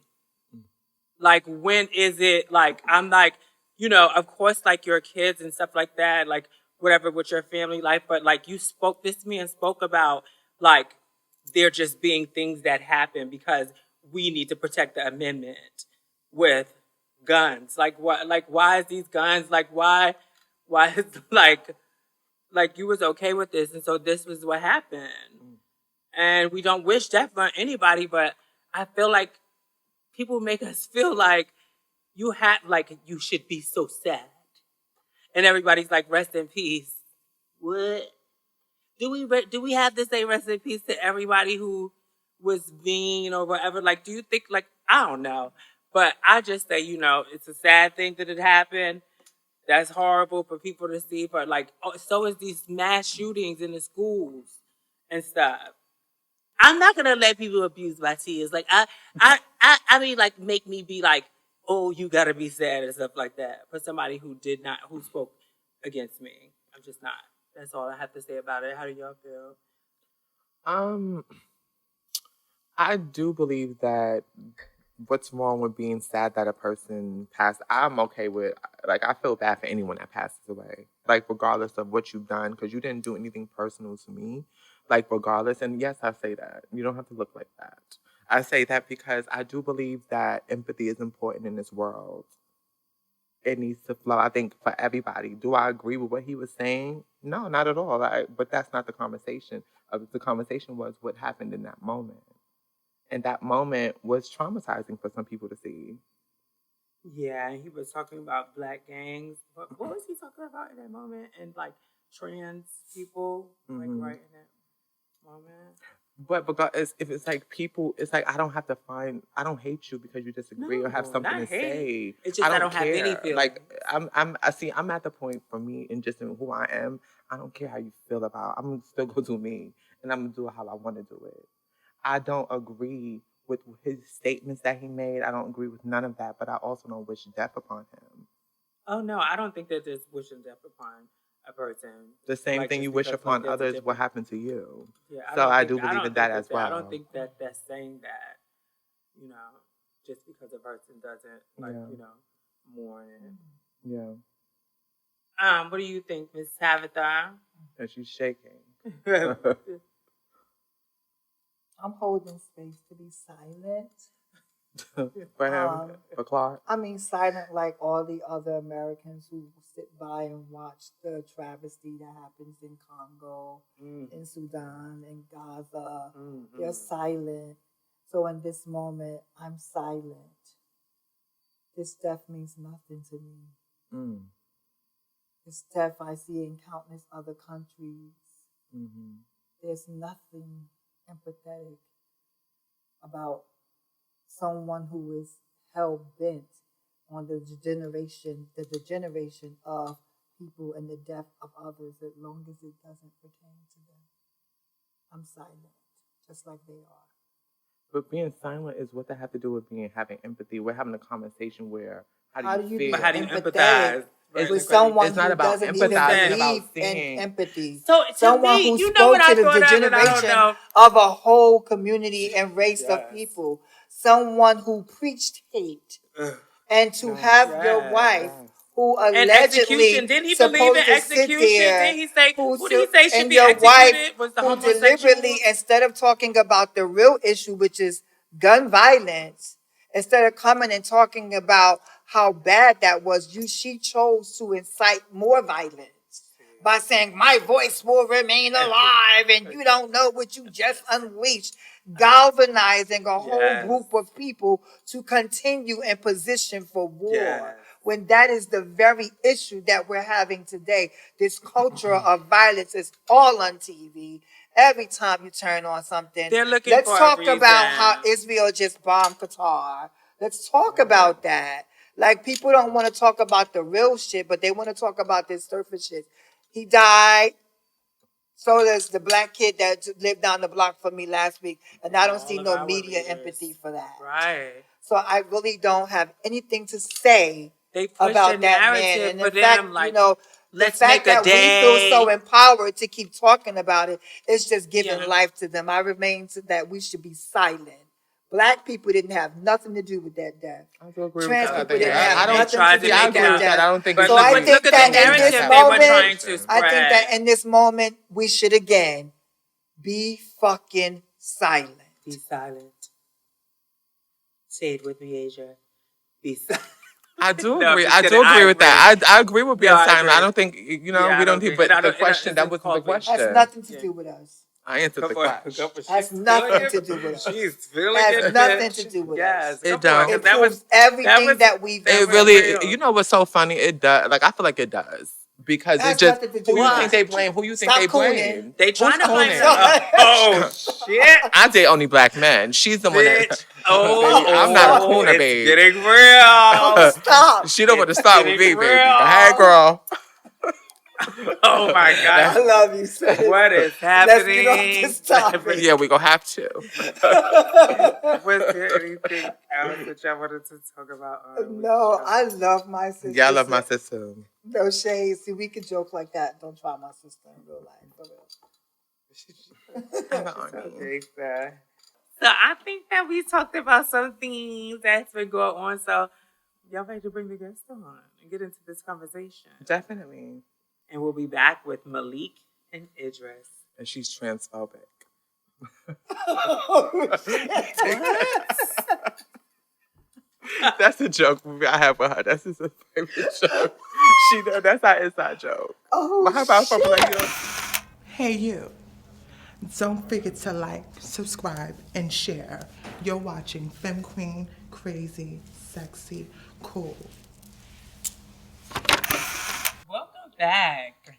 [SPEAKER 1] Like, when is it, like, I'm like, you know, of course, like, your kids and stuff like that, like, whatever with your family life, but, like, you spoke this to me and spoke about, like, there just being things that happen because we need to protect the amendment with guns. Like, what, like, why is these guns, like, why is, like, you was okay with this, and so this was what happened. And we don't wish death on anybody, but I feel like people make us feel like you should be so sad. And everybody's like, rest in peace. What? Do we have to say rest in peace to everybody who was mean or whatever? Like, do you think, like, I don't know. But I just say, you know, it's a sad thing that it happened. That's horrible for people to see. But, like, so is these mass shootings in the schools and stuff. I'm not gonna let people abuse my tears. Like I mean, like, make me be like, oh, you gotta be sad and stuff like that. For somebody who spoke against me, I'm just not. That's all I have to say about it. How do y'all feel?
[SPEAKER 2] I do believe that what's wrong with being sad that a person passed. I'm okay with, like, I feel bad for anyone that passes away, like, regardless of what you've done, because you didn't do anything personal to me, like, regardless. And yes, I say that. You don't have to look like that. I say that because I do believe that empathy is important in this world. It needs to flow, I think, for everybody. Do I agree with what he was saying? No, not at all. But that's not the conversation. The conversation was what happened in that moment. And that moment was traumatizing for some people to see.
[SPEAKER 1] Yeah, and he was talking about Black gangs. But what was he talking about in that moment? And, like, trans people, like, right in that moment.
[SPEAKER 2] But because if it's like people, it's like I don't hate you because you disagree or have something to say.
[SPEAKER 1] It's just I don't have any feelings.
[SPEAKER 2] Like I'm at the point for me and just in who I am. I don't care how you feel about. I'm still gonna do me, and I'm gonna do it how I want to do it. I don't agree with his statements that he made. I don't agree with none of that, but I also don't wish death upon him.
[SPEAKER 1] Oh no, I don't think that there's wishing death upon a person.
[SPEAKER 2] The same
[SPEAKER 1] like,
[SPEAKER 2] thing you wish upon others will happen to you.
[SPEAKER 1] Yeah,
[SPEAKER 2] so I do believe in that as well.
[SPEAKER 1] I don't think that that's saying that, you know, just because a person doesn't, like, you know, mourn it.
[SPEAKER 2] Yeah.
[SPEAKER 1] What do you think, Miss Tabitha?
[SPEAKER 2] And she's shaking.
[SPEAKER 3] I'm holding space to be silent.
[SPEAKER 2] For him, for Clark.
[SPEAKER 3] I mean, silent like all the other Americans who sit by and watch the travesty that happens in Congo, in Sudan, in Gaza. They're silent. So in this moment, I'm silent. This death means nothing to me. This death I see in countless other countries. There's nothing empathetic about someone who is hell-bent on the degeneration of people and the death of others, as long as it doesn't pertain to them. I'm silent, just like they are.
[SPEAKER 2] But being silent is what they have to do with having empathy. We're having a conversation where how do you feel?
[SPEAKER 1] But how do you empathize?
[SPEAKER 3] With someone
[SPEAKER 2] it's not
[SPEAKER 3] who
[SPEAKER 2] about
[SPEAKER 3] doesn't even believe in empathy.
[SPEAKER 1] So
[SPEAKER 3] someone
[SPEAKER 1] me,
[SPEAKER 3] who
[SPEAKER 1] you know
[SPEAKER 3] spoke
[SPEAKER 1] what
[SPEAKER 3] to the degeneration of a whole community and race of people. Someone who preached hate. And to have your wife who allegedly
[SPEAKER 1] didn't he
[SPEAKER 3] supposed
[SPEAKER 1] believe in
[SPEAKER 3] to
[SPEAKER 1] execution?
[SPEAKER 3] sit there,
[SPEAKER 1] Didn't he say, who did he say should
[SPEAKER 3] and
[SPEAKER 1] be
[SPEAKER 3] your
[SPEAKER 1] executed?
[SPEAKER 3] wife
[SPEAKER 1] Was the
[SPEAKER 3] who
[SPEAKER 1] homosexual?
[SPEAKER 3] deliberately, instead of talking about the real issue, which is gun violence, instead of coming and talking about how bad that was, she chose to incite more violence by saying, my voice will remain alive and you don't know what you just unleashed, galvanizing a whole group of people to continue in position for war. When that is the very issue that we're having today. This culture of violence is all on TV. Every time you turn on something, let's talk about how Israel just bombed Qatar. Let's talk about that. Like, people don't want to talk about the real shit, but they want to talk about this surface shit. He died. So does the black kid that lived down the block from me last week. And I don't see
[SPEAKER 1] All of
[SPEAKER 3] no
[SPEAKER 1] our
[SPEAKER 3] media
[SPEAKER 1] leaders.
[SPEAKER 3] empathy for that.
[SPEAKER 1] Right.
[SPEAKER 3] So I really don't have anything to say
[SPEAKER 1] They push
[SPEAKER 3] about
[SPEAKER 1] the
[SPEAKER 3] that man.
[SPEAKER 1] narrative
[SPEAKER 3] And
[SPEAKER 1] for
[SPEAKER 3] in fact,
[SPEAKER 1] them, like,
[SPEAKER 3] you know, the
[SPEAKER 1] let's
[SPEAKER 3] fact
[SPEAKER 1] make a
[SPEAKER 3] that we feel so
[SPEAKER 1] day.
[SPEAKER 3] empowered to keep talking about it, it's just giving
[SPEAKER 1] Yeah.
[SPEAKER 3] life to them. I remain to that we should be silent. Black people didn't have nothing to do with that death.
[SPEAKER 2] I do agree
[SPEAKER 3] Trans
[SPEAKER 2] with that.
[SPEAKER 3] people didn't
[SPEAKER 2] I
[SPEAKER 3] have
[SPEAKER 2] don't.
[SPEAKER 3] nothing
[SPEAKER 1] tried
[SPEAKER 3] to
[SPEAKER 1] to
[SPEAKER 3] do
[SPEAKER 2] I
[SPEAKER 3] with
[SPEAKER 1] make
[SPEAKER 2] agree
[SPEAKER 1] it
[SPEAKER 2] with
[SPEAKER 3] that
[SPEAKER 2] that. I
[SPEAKER 3] death.
[SPEAKER 2] don't think
[SPEAKER 1] But
[SPEAKER 2] it
[SPEAKER 3] So
[SPEAKER 2] should
[SPEAKER 3] I
[SPEAKER 2] be.
[SPEAKER 3] think
[SPEAKER 1] look at
[SPEAKER 3] that
[SPEAKER 1] the
[SPEAKER 3] in this
[SPEAKER 1] narrative they were
[SPEAKER 3] moment,
[SPEAKER 1] trying to spread.
[SPEAKER 3] I think that in this moment, we should again be fucking silent.
[SPEAKER 1] Be silent. Say it with me, Asia. Be silent.
[SPEAKER 2] I do
[SPEAKER 1] No,
[SPEAKER 2] agree.
[SPEAKER 1] I'm just
[SPEAKER 2] I
[SPEAKER 1] kidding.
[SPEAKER 2] do agree
[SPEAKER 1] I
[SPEAKER 2] with that.
[SPEAKER 1] agree.
[SPEAKER 2] I agree with being
[SPEAKER 1] No, I
[SPEAKER 2] silent. I
[SPEAKER 1] agree.
[SPEAKER 2] don't think
[SPEAKER 1] Yeah, I
[SPEAKER 2] we don't
[SPEAKER 1] don't
[SPEAKER 2] need.
[SPEAKER 1] think-
[SPEAKER 2] But
[SPEAKER 1] and I
[SPEAKER 2] the
[SPEAKER 1] don't-
[SPEAKER 2] question
[SPEAKER 1] it's
[SPEAKER 2] that wasn't the
[SPEAKER 1] called me.
[SPEAKER 3] Has
[SPEAKER 2] question.
[SPEAKER 3] nothing to
[SPEAKER 1] Yeah.
[SPEAKER 3] do with us.
[SPEAKER 2] I answered the question.
[SPEAKER 3] Has nothing to do with us.
[SPEAKER 1] She's feeling
[SPEAKER 3] Has
[SPEAKER 1] it.
[SPEAKER 3] nothing to do with
[SPEAKER 1] Yes,
[SPEAKER 3] us.
[SPEAKER 2] It
[SPEAKER 1] come on,
[SPEAKER 2] don't.
[SPEAKER 1] 'cause
[SPEAKER 3] It proves everything that we've
[SPEAKER 2] It
[SPEAKER 3] been
[SPEAKER 2] really.
[SPEAKER 3] saying.
[SPEAKER 1] real.
[SPEAKER 2] You know what's so funny? It does. Like I feel like it does because
[SPEAKER 3] It
[SPEAKER 2] it
[SPEAKER 3] has
[SPEAKER 2] just.
[SPEAKER 3] nothing to do
[SPEAKER 2] Who you
[SPEAKER 3] with
[SPEAKER 2] think
[SPEAKER 3] us.
[SPEAKER 2] they blame? Who you think
[SPEAKER 3] Stop
[SPEAKER 2] they
[SPEAKER 3] cooning.
[SPEAKER 2] blame?
[SPEAKER 1] They trying to
[SPEAKER 2] Who's
[SPEAKER 1] blame
[SPEAKER 2] cooning?
[SPEAKER 1] her. Oh shit,
[SPEAKER 2] I date only black men. She's the one that.
[SPEAKER 1] bitch.
[SPEAKER 2] Baby, I'm not a
[SPEAKER 3] Oh,
[SPEAKER 2] cooner,
[SPEAKER 1] it's
[SPEAKER 2] babe.
[SPEAKER 1] getting real.
[SPEAKER 3] Oh, stop.
[SPEAKER 2] She don't want to
[SPEAKER 1] It's
[SPEAKER 2] start with me,
[SPEAKER 1] getting
[SPEAKER 2] baby.
[SPEAKER 1] real.
[SPEAKER 2] Go ahead, girl.
[SPEAKER 1] Oh my
[SPEAKER 2] That's-
[SPEAKER 1] god,
[SPEAKER 3] I love you, sis.
[SPEAKER 1] what is
[SPEAKER 3] Let's
[SPEAKER 1] happening?
[SPEAKER 3] get off this topic.
[SPEAKER 2] Yeah, we gonna have to.
[SPEAKER 1] Was there anything else that y'all wanted to talk about?
[SPEAKER 3] No, I love my sister.
[SPEAKER 2] Yeah, I love my sister.
[SPEAKER 3] No shade. See, we could joke like that. Don't try my sister in real life. For real.
[SPEAKER 1] Okay, so I think that we talked about some things that's been going on. So y'all ready to bring the guests on and get into this conversation?
[SPEAKER 2] Definitely.
[SPEAKER 1] And we'll be back with Malik and Idris.
[SPEAKER 2] And she's transphobic. That's a joke I have with her. That's just a favorite joke. She know that's our inside joke.
[SPEAKER 3] Oh,
[SPEAKER 2] But how about something like you?
[SPEAKER 5] Hey you, don't forget to like, subscribe, and share. You're watching Femme Queen, Crazy, Sexy, Cool.
[SPEAKER 1] Welcome back.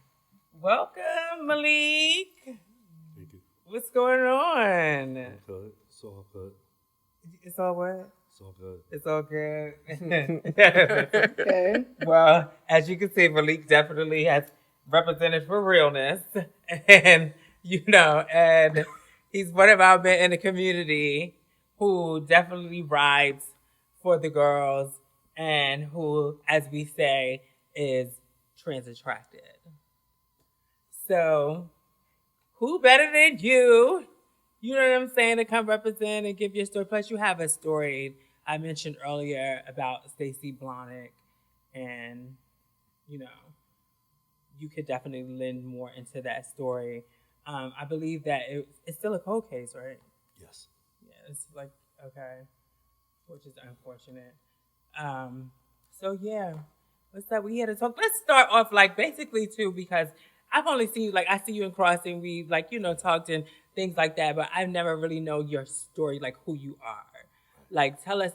[SPEAKER 1] Welcome, Malik.
[SPEAKER 6] Thank you.
[SPEAKER 1] What's going on?
[SPEAKER 6] Good. It's all good.
[SPEAKER 1] It's all what?
[SPEAKER 6] It's all good.
[SPEAKER 1] It's all good.
[SPEAKER 3] Okay.
[SPEAKER 1] Well, as you can see, Malik definitely has represented for realness. And, and he's one of our men in the community who definitely rides for the girls and who, as we say, is trans attracted. So, who better than you? You know what I'm saying? To come represent and give your story. Plus, you have a story I mentioned earlier about Stacy Blanik, and you could definitely lend more into that story. I believe that it's still a cold case, right?
[SPEAKER 6] Yes.
[SPEAKER 1] Yeah, it's like okay, which is unfortunate. So yeah, what's that? We had to talk. Let's start off basically too, because I've only seen you I see you in Crossing. We talked and things like that, but I never really know your story, who you are. Tell us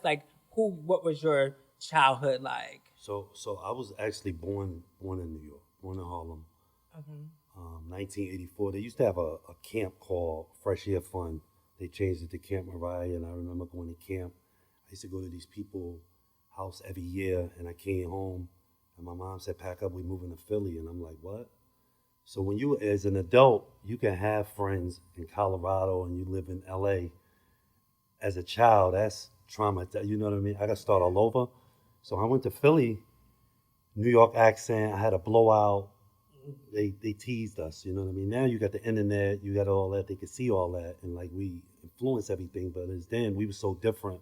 [SPEAKER 1] what was your childhood like?
[SPEAKER 6] So I was actually born in New York, born in Harlem. 1984. They used to have a camp called Fresh Air Fund. They changed it to Camp Mariah, and I remember going to camp. I used to go to these people's house every year, and I came home, and my mom said, "Pack up, we're moving to Philly," and I'm like, "What?" So when you, as an adult, you can have friends in Colorado and you live in LA. As a child, that's trauma. You know what I mean? I got to start all over. So I went to Philly, New York accent. I had a blowout. They teased us. You know what I mean? Now you got the internet. You got all that. They could see all that, and we influence everything. But as then, we were so different.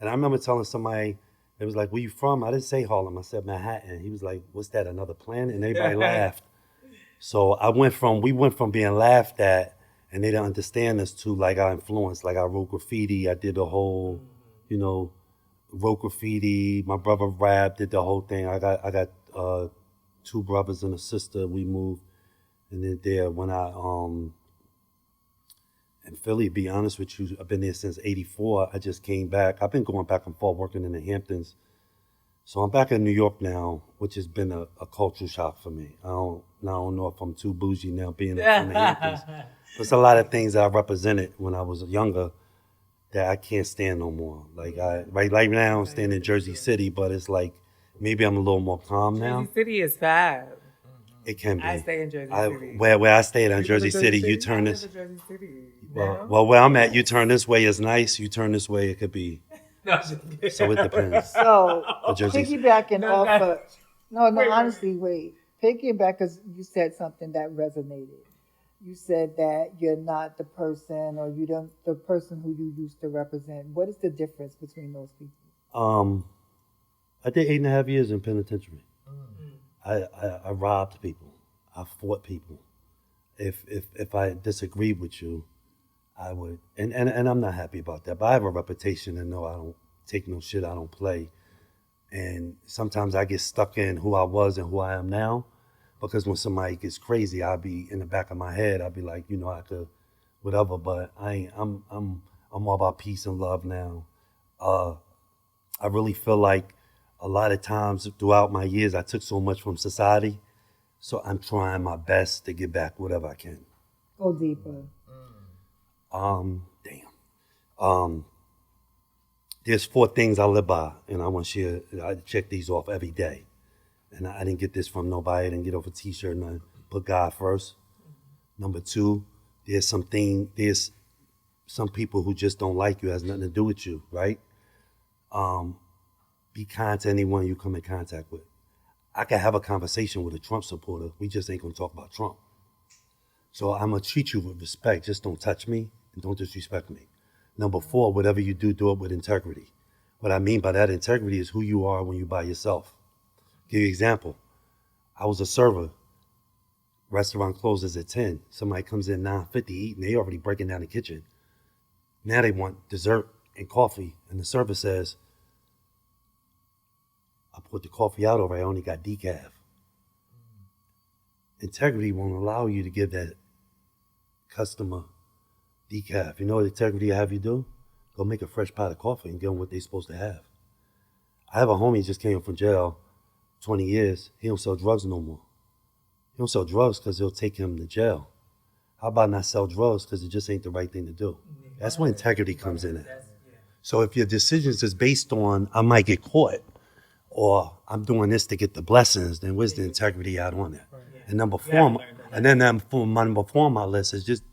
[SPEAKER 6] And I remember telling somebody, it was like, "Where you from?" I didn't say Harlem. I said Manhattan. He was like, "What's that? Another planet?" And everybody laughed. So we went from being laughed at and they didn't understand us to our influence. I wrote graffiti. I did the whole, wrote graffiti. My brother rapped, did the whole thing. I got two brothers and a sister. We moved, and then there when I in Philly. Be honest with you, I've been there since '84. I just came back. I've been going back and forth working in the Hamptons. So I'm back in New York now, which has been a cultural shock for me. I don't know if I'm too bougie now being in the Hamptons. There's a lot of things that I represented when I was younger that I can't stand no more. Like right now I'm staying in Jersey City, but it's like maybe I'm a little more calm now.
[SPEAKER 1] Jersey City is fab.
[SPEAKER 6] It can be.
[SPEAKER 1] I stay in Jersey City.
[SPEAKER 6] Where I stayed in
[SPEAKER 2] You live
[SPEAKER 6] Jersey
[SPEAKER 2] in Jersey
[SPEAKER 6] City, you
[SPEAKER 2] City?
[SPEAKER 6] turn
[SPEAKER 1] I
[SPEAKER 6] this.
[SPEAKER 1] live in Jersey City.
[SPEAKER 6] Well, where I'm at, you turn this way is nice. You turn this way, it could be.
[SPEAKER 1] No,
[SPEAKER 6] So it depends.
[SPEAKER 3] So
[SPEAKER 6] But Jersey,
[SPEAKER 3] piggybacking
[SPEAKER 1] No,
[SPEAKER 3] off
[SPEAKER 1] that-
[SPEAKER 3] of no,
[SPEAKER 1] Wait.
[SPEAKER 3] honestly, wait. Piggyback because you said something that resonated. You said that you're not the person, or you don't the person who you used to represent. What is the difference between those people?
[SPEAKER 6] I did 8.5 years in penitentiary. I robbed people. I fought people. If I disagreed with you, I would, and I'm not happy about that. But I have a reputation and know I don't take no shit. I don't play. And sometimes I get stuck in who I was and who I am now, because when somebody gets crazy, I'll be in the back of my head. I'll be like, I could, whatever. But I'm all about peace and love now. I really feel like a lot of times throughout my years, I took so much from society. So I'm trying my best to get back whatever I can.
[SPEAKER 3] Go deeper.
[SPEAKER 6] There's 4 things I live by, and I want you to I check these off every day. And I didn't get this from nobody. I didn't get off a t-shirt, and I put God first. Number 2, there's some people who just don't like you. It has nothing to do with you, right? Be kind to anyone you come in contact with. I can have a conversation with a Trump supporter. We just ain't gonna talk about Trump. So I'm gonna treat you with respect. Just don't touch me and don't disrespect me. Number 4, whatever you do it with integrity. What I mean by that integrity is who you are when you're by yourself. Give you an example. I was a server. Restaurant closes at 10. Somebody comes in 9:50 eating. They already breaking down the kitchen. Now they want dessert and coffee, and the server says, I put the coffee out over. I only got decaf. Integrity won't allow you to give that customer decaf. You know what integrity will have you do? Go make a fresh pot of coffee and give them what they're supposed to have. I have a homie just came from jail, 20 years. He don't sell drugs no more. He don't sell drugs because they'll take him to jail. How about not sell drugs because it just ain't the right thing to do? That's where integrity comes in at. So if your decisions is based on I might get caught, or I'm doing this to get the blessings, then where's the integrity out on that? And number 4, and then number 4 on my list is just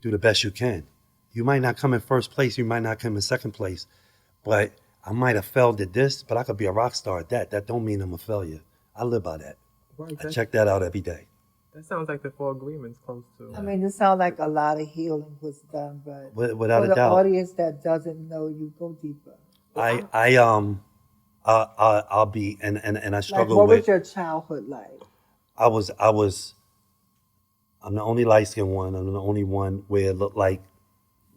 [SPEAKER 6] do the best you can. You might not come in first place, you might not come in second place, but I might have failed at this, but I could be a rock star at that. That don't mean I'm a failure. I live by that.
[SPEAKER 2] Right,
[SPEAKER 6] I check that out every day.
[SPEAKER 2] That sounds like the 4 agreements close to.
[SPEAKER 3] I mean, it sounds like a lot of healing was done, but
[SPEAKER 6] Without
[SPEAKER 3] for
[SPEAKER 6] a
[SPEAKER 3] the
[SPEAKER 6] doubt.
[SPEAKER 3] audience that doesn't know you, go deeper.
[SPEAKER 6] I'll be and I
[SPEAKER 3] Like,
[SPEAKER 6] struggle
[SPEAKER 3] what was
[SPEAKER 6] with.
[SPEAKER 3] your childhood like?
[SPEAKER 6] I'm the only light skinned one. I'm the only one where it looked like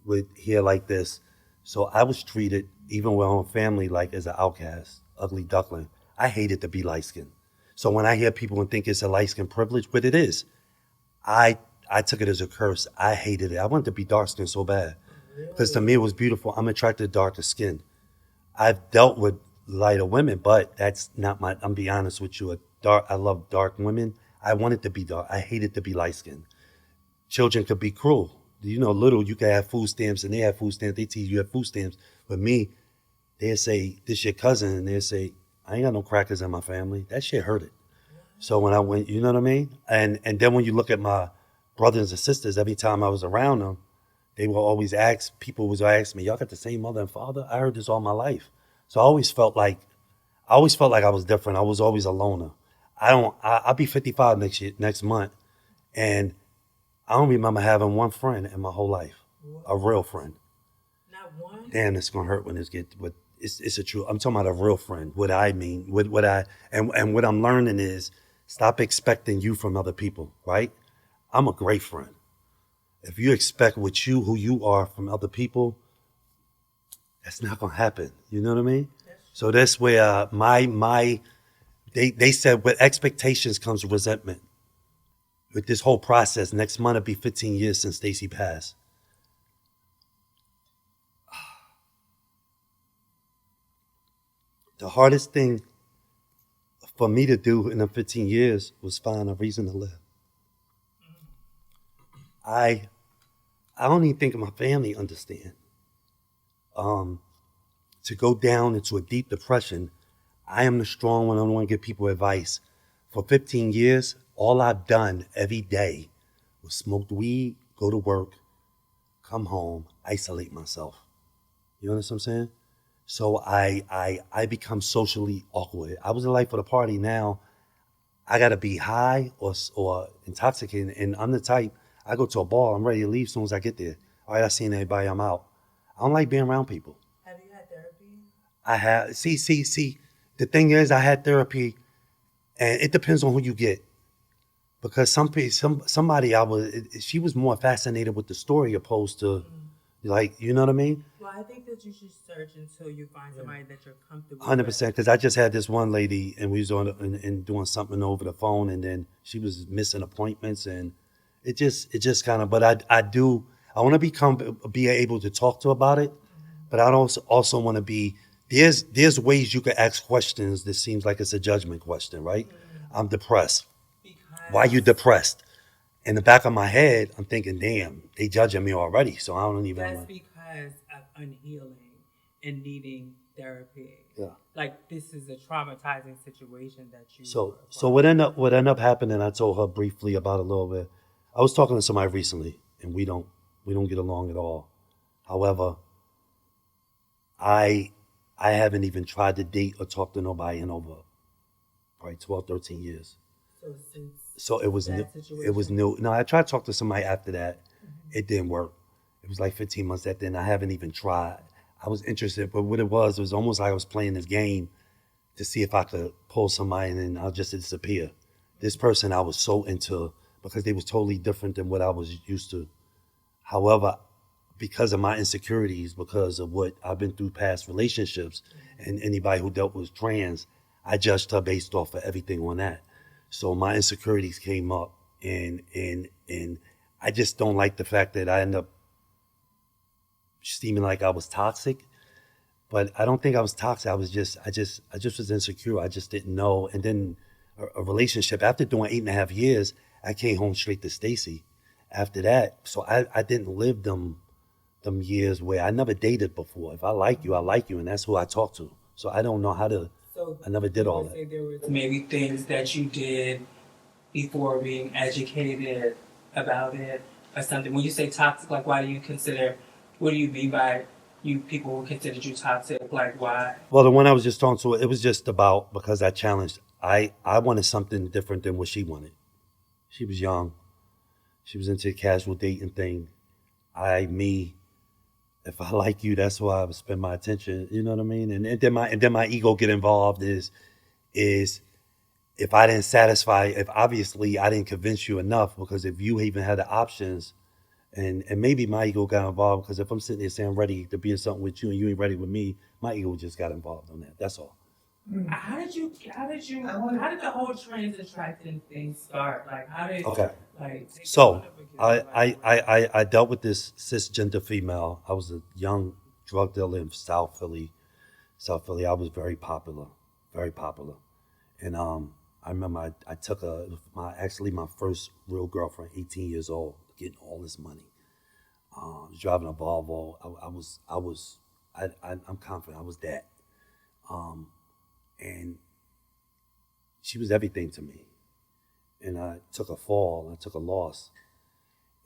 [SPEAKER 6] with hair like this. So I was treated, even with my own family, like as an outcast, ugly duckling. I hated to be light skinned. So when I hear people and think it's a light skin privilege, but it is, I took it as a curse. I hated it. I wanted to be dark skinned so bad. Because to me it was beautiful. I'm attracted to darker skin. I've dealt with lighter women, but that's not my, I'm be honest with you. I love dark women. I wanted to be dark. I hated to be light skinned. Children could be cruel. Little, you can have food stamps and they have food stamps. They teach you have food stamps. But me, they'll say, this your cousin. And they'll say, I ain't got no crackers in my family. That shit hurt it. So when I went, you know what I mean? And then when you look at my brothers and sisters, every time I was around them, they will always ask, people was ask me, y'all got the same mother and father? I heard this all my life. So I always felt like I was different. I was always a loner. I'll be 55 next month. And I don't remember having one friend in my whole life, a real friend.
[SPEAKER 1] Not one.
[SPEAKER 6] Damn, it's gonna hurt when it's a true. I'm talking about a real friend. What I mean, and what I'm learning is stop expecting you from other people. Right? I'm a great friend. If you expect who you are from other people, that's not gonna happen. You know what I mean? So that's where they said with expectations comes resentment. With this whole process, next month it'll be 15 years since Stacy passed. The hardest thing for me to do in the 15 years was find a reason to live. I don't even think my family understand. to go down into a deep depression, I am the strong one. I don't want to give people advice. For 15 years, all I've done every day was smoke weed, go to work, come home, isolate myself. You understand what I'm saying? So I become socially awkward. I was the life of the party. Now I gotta be high or intoxicated. And I'm the type, I go to a bar, I'm ready to leave as soon as I get there. All right, I seen everybody, I'm out. I don't like being around people.
[SPEAKER 1] Have you had therapy?
[SPEAKER 6] I have, see, the thing is I had therapy and it depends on who you get. Because somebody she was more fascinated with the story opposed to like, you know what I mean?
[SPEAKER 1] Well, I think that you should search until you find somebody that you're comfortable
[SPEAKER 6] 100%.
[SPEAKER 1] with.
[SPEAKER 6] Because I just had this one lady and we was on and doing something over the phone and then she was missing appointments and it just kind of, but I want to be able to talk to about it, but I also want to be, there's ways you can ask questions that seems like it's a judgment question, right? I'm depressed. Why you depressed? In the back of my head, I'm thinking, damn, they judging me already, so I don't even.
[SPEAKER 1] That's because of unhealing and needing therapy.
[SPEAKER 6] Yeah.
[SPEAKER 1] Like this is a traumatizing situation that you.
[SPEAKER 6] So what ended up happening? I told her briefly about a little bit. I was talking to somebody recently, and we don't get along at all. However, I haven't even tried to date or talk to nobody in over probably 12, 13 years. So it was new. It was new. No, I tried to talk to somebody after that. It didn't work. It was like 15 months after, and I haven't even tried. I was interested, but what it was almost like I was playing this game to see if I could pull somebody and then I'll just disappear. This person I was so into because they was totally different than what I was used to. However, because of my insecurities, because of what I've been through past relationships and anybody who dealt with trans, I judged her based off of everything on that. So my insecurities came up and I just don't like the fact that I end up seeming like I was toxic. But I don't think I was toxic. I just was insecure. I just didn't know. And then a relationship, after doing 8.5 years, I came home straight to Stacy after that. So I didn't live them years where I never dated before. If I like you, I like you, and that's who I talk to. So I don't know how to.
[SPEAKER 1] So
[SPEAKER 6] I never did all that.
[SPEAKER 1] Say there was maybe things that you did before being educated about it or something. When you say toxic, like why do you consider? What do you mean by you people who considered you toxic? Like why?
[SPEAKER 6] Well, the one I was just talking to, it was just about because I challenged. I wanted something different than what she wanted. She was young. She was into the casual dating thing. If I like you, that's where I would spend my attention. You know what I mean? And then my ego get involved is if I didn't satisfy, if obviously I didn't convince you enough, because if you even had the options, and maybe my ego got involved, because if I'm sitting there saying I'm ready to be in something with you and you ain't ready with me, my ego just got involved on that. That's all.
[SPEAKER 1] How did the whole trans attracting thing start? Like how did
[SPEAKER 6] So I dealt with this cisgender female. I was a young drug dealer in South Philly. I was very popular. And I remember I took my first real girlfriend, 18 years old, getting all this money. Driving a Volvo. I'm confident I was that. And she was everything to me. And I took a fall, I took a loss,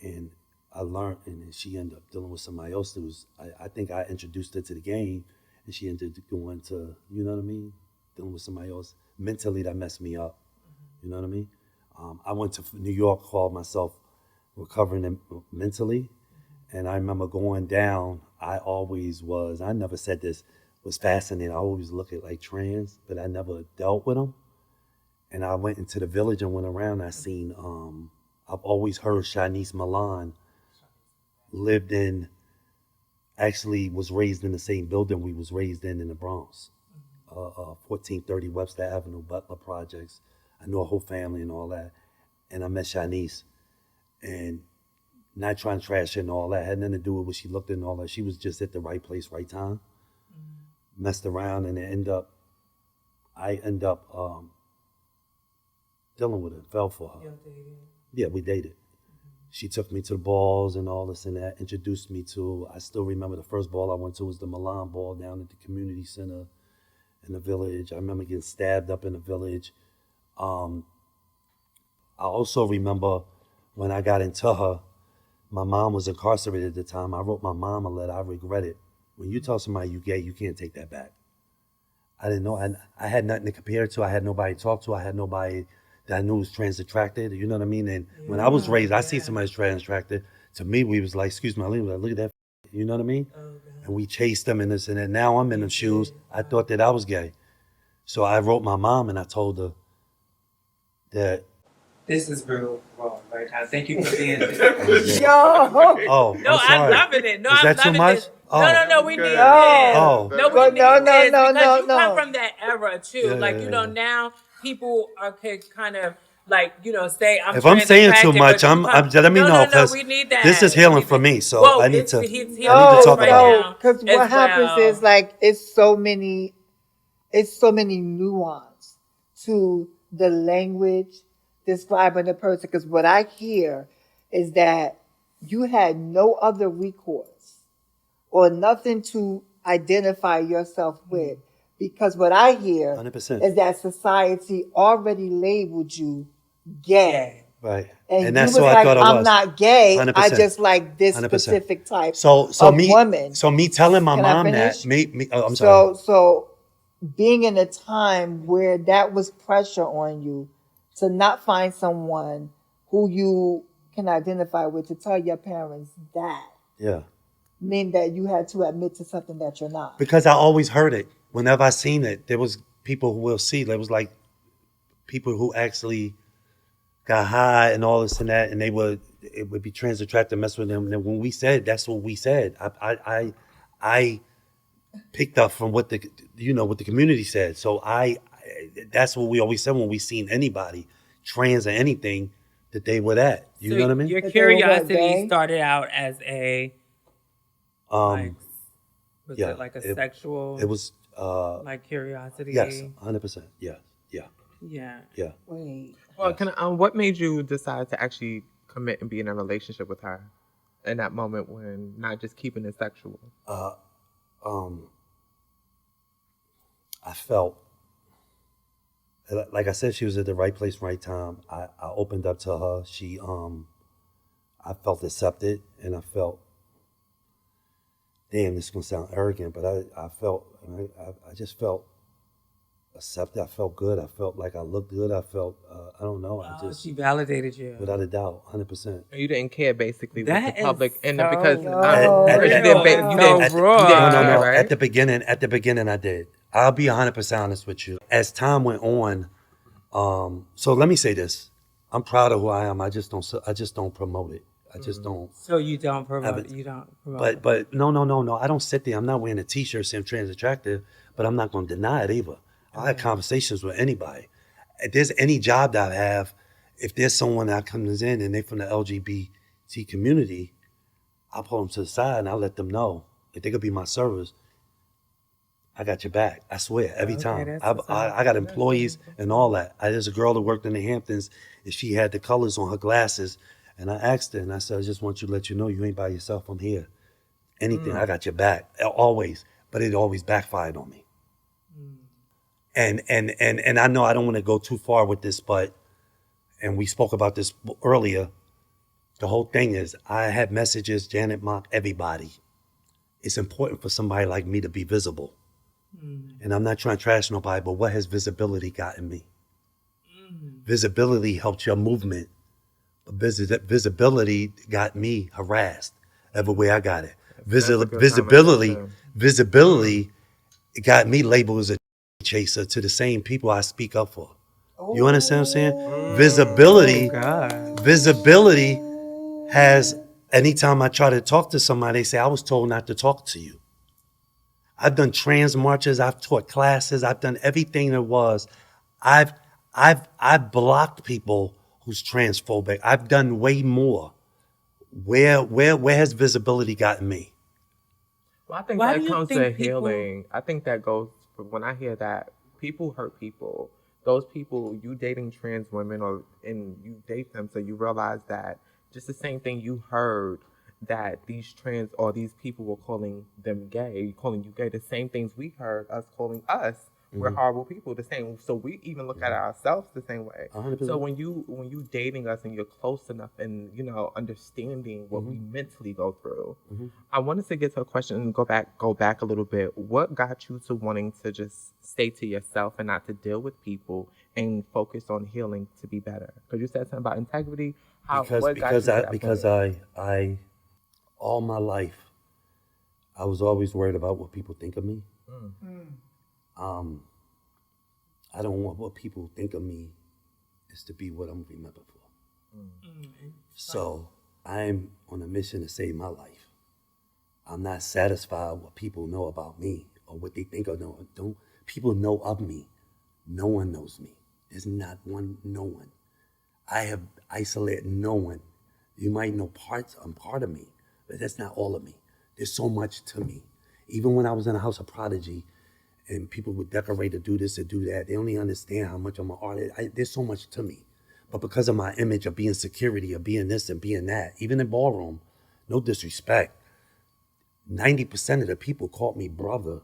[SPEAKER 6] and I learned, and then she ended up dealing with somebody else that was, I think I introduced her to the game, and she ended up going to, you know what I mean, dealing with somebody else. Mentally, that messed me up, you know what I mean? I went to New York, called myself recovering mentally, and I remember going down, I never said this, was fascinating. I always look at like trans, but I never dealt with them. And I went into the village and went around. I seen, I've always heard Shanice Milan actually was raised in the same building we was raised in the Bronx. 1430 Webster Avenue, Butler Projects. I knew her whole family and all that. And I met Shanice. And not trying to trash her and all that. Had nothing to do with what she looked at and all that. She was just at the right place, right time. Messed around and I end up dealing with it, fell for her. Yeah, we dated. She took me to the balls and all this and that, introduced me to, I still remember the first ball I went to was the Milan ball down at the community center in the village. I remember getting stabbed up in the village. I also remember when I got into her, my mom was incarcerated at the time. I wrote my mom a letter. I regret it. When you tell somebody you gay, you can't take that back. I didn't know. I had nothing to compare it to. I had nobody to talk to. I had nobody that I knew was trans attracted. You know what I mean? And when I was raised, I see somebody trans attracted. To me, we was like, excuse my language, look at that. You know what I mean? And we chased them and this and that. Now I'm in them shoes. I thought that I was gay. So I wrote my mom and I told her that.
[SPEAKER 1] This is real wrong right now. Thank you for being there.
[SPEAKER 3] Yo.
[SPEAKER 6] Oh,
[SPEAKER 4] No, I'm loving it. No,
[SPEAKER 6] Is
[SPEAKER 4] I'm
[SPEAKER 6] that too
[SPEAKER 4] loving
[SPEAKER 6] much?
[SPEAKER 4] this.
[SPEAKER 6] Oh.
[SPEAKER 4] No, we need this.
[SPEAKER 6] Oh.
[SPEAKER 4] No, we
[SPEAKER 3] But
[SPEAKER 4] need
[SPEAKER 3] no,
[SPEAKER 4] this
[SPEAKER 3] no,
[SPEAKER 4] because you
[SPEAKER 3] no.
[SPEAKER 4] come from that era too.
[SPEAKER 6] Yeah,
[SPEAKER 4] like, you know, now people can kind of like, you know, say I'm
[SPEAKER 6] If I'm saying too
[SPEAKER 4] trans
[SPEAKER 6] much,
[SPEAKER 4] attracted, but
[SPEAKER 6] let me know,
[SPEAKER 4] no,
[SPEAKER 6] because
[SPEAKER 4] we need that.
[SPEAKER 6] this is
[SPEAKER 4] We
[SPEAKER 6] healing
[SPEAKER 4] need
[SPEAKER 6] for
[SPEAKER 4] that.
[SPEAKER 6] me. So
[SPEAKER 4] Well,
[SPEAKER 6] I need to.
[SPEAKER 4] he's healing
[SPEAKER 6] I need to talk
[SPEAKER 4] right
[SPEAKER 6] about it.
[SPEAKER 4] now
[SPEAKER 3] because
[SPEAKER 4] as
[SPEAKER 3] what happens
[SPEAKER 4] well.
[SPEAKER 3] is like it's so many nuance to the language describing the person. Because what I hear is that you had no other recourse or nothing to identify yourself with. Because what I hear
[SPEAKER 6] 100%.
[SPEAKER 3] is that society already labeled you gay.
[SPEAKER 6] Right.
[SPEAKER 3] And
[SPEAKER 6] that's
[SPEAKER 3] you was
[SPEAKER 6] what I
[SPEAKER 3] like,
[SPEAKER 6] thought it
[SPEAKER 3] I'm
[SPEAKER 6] was.
[SPEAKER 3] not gay.
[SPEAKER 6] 100%.
[SPEAKER 3] I just like this
[SPEAKER 6] 100%.
[SPEAKER 3] specific type
[SPEAKER 6] So
[SPEAKER 3] of
[SPEAKER 6] me,
[SPEAKER 3] woman.
[SPEAKER 6] So me telling my
[SPEAKER 3] Can I
[SPEAKER 6] mom that,
[SPEAKER 3] finish?
[SPEAKER 6] I'm sorry.
[SPEAKER 3] So being in a time where that was pressure on you to not find someone who you can identify with, to tell your parents that
[SPEAKER 6] Yeah.
[SPEAKER 3] mean that you had to admit to something that you're not.
[SPEAKER 6] Because I always heard it. Whenever I seen it, there was people who will see. There was like people who actually got high and all this and that, and it would be trans attracted, mess with them. And when we said, that's what we said. I picked up from what the community said. So that's what we always said when we seen anybody trans or anything that they were that. You know what I mean?
[SPEAKER 4] Your
[SPEAKER 3] But they were what,
[SPEAKER 4] curiosity
[SPEAKER 3] gay?
[SPEAKER 4] started out as a like, was
[SPEAKER 6] yeah,
[SPEAKER 4] it like a sexual?
[SPEAKER 6] It was
[SPEAKER 4] like curiosity.
[SPEAKER 6] yes, 100%. Yeah.
[SPEAKER 4] Yeah.
[SPEAKER 3] Wait.
[SPEAKER 2] Well, what made you decide to actually commit and be in a relationship with her in that moment when not just keeping it sexual?
[SPEAKER 6] I felt, like I said, she was at the right place, right time. I opened up to her. I felt accepted, and I felt, damn, this is gonna sound arrogant, but I just felt accepted. I felt good. I felt like I looked good. I felt, I don't know.
[SPEAKER 1] She validated you.
[SPEAKER 6] Without a doubt, 100%.
[SPEAKER 2] You didn't care basically with
[SPEAKER 1] That
[SPEAKER 2] the public,
[SPEAKER 1] is
[SPEAKER 2] and
[SPEAKER 1] so
[SPEAKER 2] because
[SPEAKER 1] real.
[SPEAKER 2] you didn't
[SPEAKER 6] No.
[SPEAKER 2] right?
[SPEAKER 6] At the beginning, I did. I'll be 100% honest with you. As time went on, so let me say this: I'm proud of who I am. I just don't promote it. I just don't.
[SPEAKER 1] So you don't promote it. You don't promote it.
[SPEAKER 6] But no. I don't sit there. I'm not wearing a T-shirt saying trans attractive, but I'm not going to deny it either. I had conversations with anybody. If there's any job that I have, if there's someone that comes in and they're from the LGBT community, I'll pull them to the side and I'll let them know if they could be my servers. I got your back. I swear, every time. I got employees and all that. There's a girl that worked in the Hamptons and she had the colors on her glasses. And I asked her and I said, I just want you to let you know you ain't by yourself. I'm here. Anything, I got your back. Always. But it always backfired on me. And I know I don't want to go too far with this, and we spoke about this earlier. The whole thing is I have messages, Janet Mock, everybody. It's important for somebody like me to be visible. And I'm not trying to trash nobody, but what has visibility gotten me? Visibility helped your movement. But visibility got me harassed everywhere I got it. Visibility got me labeled as a chaser to the same people I speak up for. You understand what I'm saying? Visibility has, anytime I try to talk to somebody, they say, I was told not to talk to you. I've done trans marches, I've taught classes, I've done everything there was. I've blocked people who's transphobic. I've done way more. Where has visibility gotten me?
[SPEAKER 2] Well, I think
[SPEAKER 1] Why
[SPEAKER 2] that
[SPEAKER 1] do you
[SPEAKER 2] comes
[SPEAKER 1] think
[SPEAKER 2] to
[SPEAKER 1] people-
[SPEAKER 2] healing. I think that goes, when I hear that, people hurt people. Those people, you dating trans women and you date them, so you realize that just the same thing you heard that these trans or these people were calling them gay, calling you gay, the same things we heard us calling us. We're horrible people. The same. So we even look at ourselves the same way.
[SPEAKER 6] 100%.
[SPEAKER 2] So when you dating us and you're close enough and understanding what we mentally go through, I wanted to get to a question and go back a little bit. What got you to wanting to just stay to yourself and not to deal with people and focus on healing to be better? Because you said something about integrity.
[SPEAKER 6] Because I all my life I was always worried about what people think of me. I don't want what people think of me is to be what I'm remembered for. So I'm on a mission to save my life. I'm not satisfied with what people know about me or what they think or know. Don't people know of me? No one knows me. There's not one, no one. I have isolated no one. You might know I'm part of me, but that's not all of me. There's so much to me. Even when I was in a house of prodigy, and people would decorate to do this or do that. They only understand how much I'm an artist. There's so much to me. But because of my image of being security, of being this and being that, even in Ballroom, no disrespect, 90% of the people called me brother,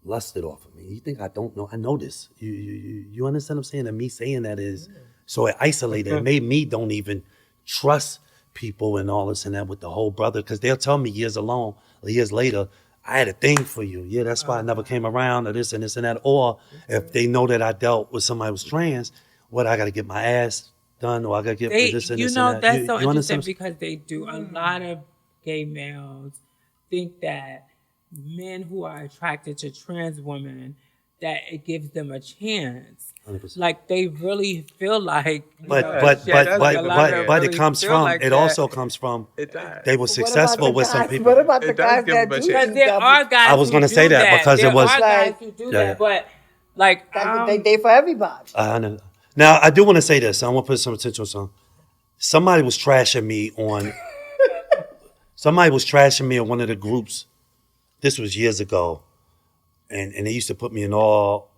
[SPEAKER 6] lusted off of me. You think I don't know? I know this. You understand what I'm saying? And me saying that is, so it isolated. It made me don't even trust people and all this and that with the whole brother, because they'll tell me years later, I had a thing for you. Yeah, that's why I never came around, or this and this and that. Or if they know that I dealt with somebody who was trans, I got to get my ass done, or I got to get this and this and that.
[SPEAKER 4] That's so interesting because they do. A lot of gay males think that men who are attracted to trans women, that it gives them a chance.
[SPEAKER 6] 100%.
[SPEAKER 4] Like they really feel like,
[SPEAKER 6] but it comes from. Like it also comes from. They were successful with some people.
[SPEAKER 3] What about the guys that do?
[SPEAKER 4] Because there are guys.
[SPEAKER 6] I was going to say that because
[SPEAKER 4] there
[SPEAKER 6] it was.
[SPEAKER 4] There are guys who do that, but like
[SPEAKER 3] they date for everybody.
[SPEAKER 6] I know. Now I do want to say this. I want to put some attention on something. Somebody was trashing me on. Somebody was trashing me in one of the groups. This was years ago, and they used to put me in all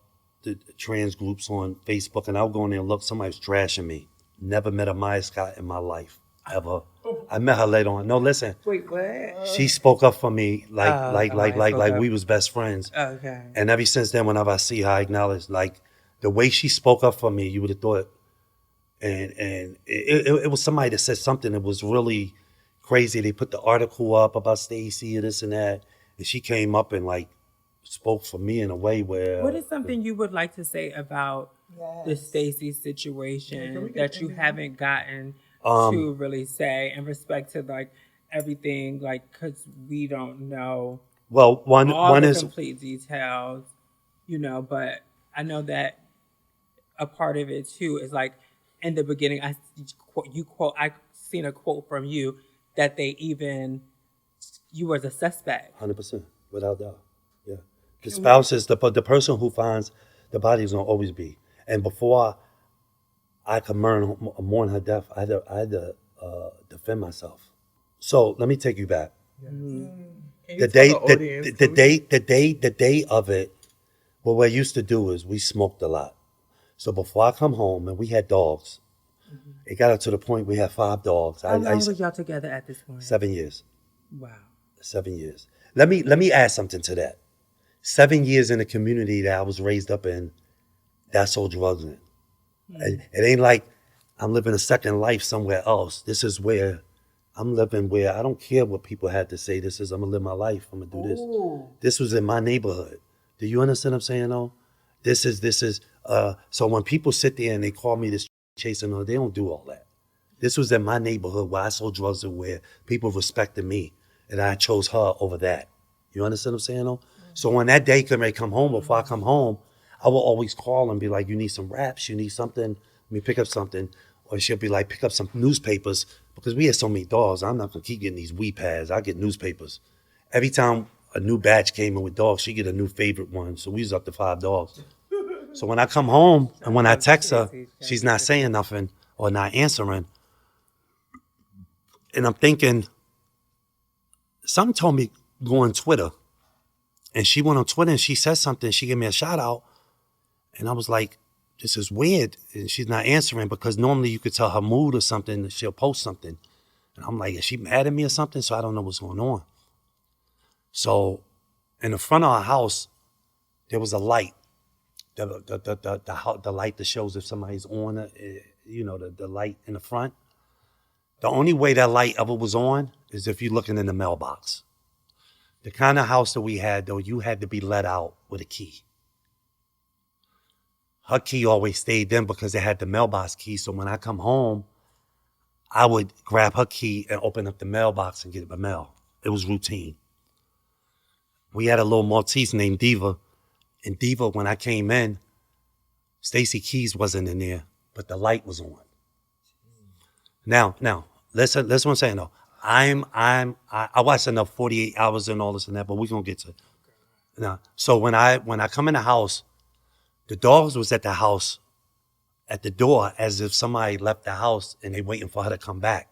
[SPEAKER 6] the trans groups on Facebook, and I would go in there and look. Somebody was trashing me. Never met a Maya Scott in my life, ever. I met her later on. No, listen.
[SPEAKER 4] Wait, what?
[SPEAKER 6] She spoke up for me like we was best friends.
[SPEAKER 4] Okay.
[SPEAKER 6] And ever since then, whenever I see her, I acknowledge like the way she spoke up for me. You would have thought, and it was somebody that said something that was really crazy. They put the article up about Stacy and this and that, and she came up and like spoke for me in a way where.
[SPEAKER 4] What is something you would like to say about the Stacy situation that you haven't gotten to really say in respect to like everything, like because we don't know one is complete details, but I know that a part of it too is like in the beginning I seen a quote from you that you were the suspect.
[SPEAKER 6] 100%, without doubt. Yeah. The spouse is the person who finds the body is going to always be. And before I could mourn her death, I had to defend myself. So let me take you back. The day of it, what we used to do is we smoked a lot. So before I come home, and we had dogs, it got up to the point we had 5 dogs.
[SPEAKER 4] How long were y'all together at this point?
[SPEAKER 6] 7 years.
[SPEAKER 4] Wow.
[SPEAKER 6] 7 years. Let me add something to that. 7 years in the community that I was raised up in, that's all drugs in. It ain't like I'm living a second life somewhere else. This is where I'm living, where I don't care what people had to say. I'm gonna live my life. I'm gonna do this. This was in my neighborhood. Do you understand what I'm saying though? This is so when people sit there and they call me this chasing, they don't do all that. This was in my neighborhood where I sold drugs and where people respected me, and I chose her over that. You understand what I'm saying though? So when that day may come home, before I come home, I will always call and be like, you need some wraps, you need something, let me pick up something. Or she'll be like, pick up some newspapers, because we had so many dogs, I'm not gonna keep getting these wee pads, I get newspapers. Every time a new batch came in with dogs, she get a new favorite one, so we was up to 5 dogs. So when I come home and when I text her, she's not saying nothing or not answering. And I'm thinking, something told me go on Twitter. And she went on Twitter and she said something. She gave me a shout out. And I was like, this is weird. And she's not answering because normally you could tell her mood or something. She'll post something. And I'm like, is she mad at me or something? So I don't know what's going on. So in the front of our house, there was a light. The light that shows if somebody's on, the light in the front. The only way that light ever was on is if you're looking in the mailbox. The kind of house that we had, though, you had to be let out with a key. Her key always stayed in because it had the mailbox key. So when I come home, I would grab her key and open up the mailbox and get my mail. It was routine. We had a little Maltese named Diva. And Diva, when I came in, Stacy Keys wasn't in there, but the light was on. Now, listen what I'm saying though. I watched enough 48 hours and all this and that, but we're gonna get to it. Now, so when I come in the house, the dogs was at the house at the door as if somebody left the house and they waiting for her to come back.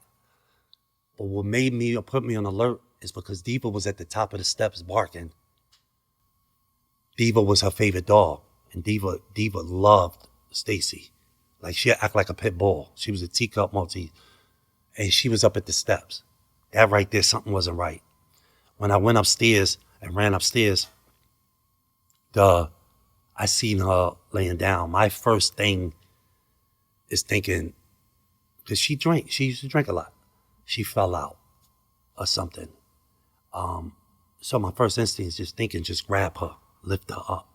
[SPEAKER 6] But what made me or put me on alert is because Diva was at the top of the steps barking. Diva was her favorite dog, and Diva loved Stacy. Like she'd act like a pit bull. She was a teacup Maltese, and she was up at the steps. That right there, something wasn't right. When I went upstairs and ran upstairs, I seen her laying down. My first thing is thinking, because she used to drink a lot. She fell out or something. So my first instinct is just thinking, just grab her, lift her up.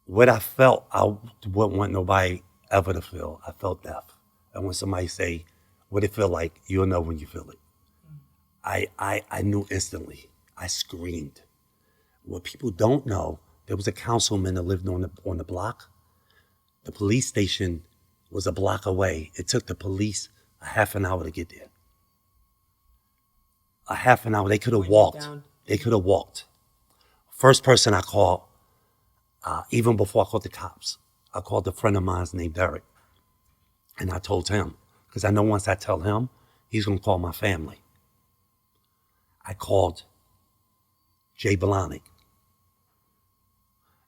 [SPEAKER 6] What I felt, I wouldn't want nobody ever to feel. I felt death. And when somebody say, what it feel like, you'll know when you feel it. I knew instantly. I screamed. What people don't know, there was a councilman that lived on the block. The police station was a block away. It took the police a half an hour to get there. A half an hour. They could have walked. First person I called, even before I called the cops, I called a friend of mine named Derek. And I told him, because I know once I tell him, he's going to call my family. I called Stacy Blanik.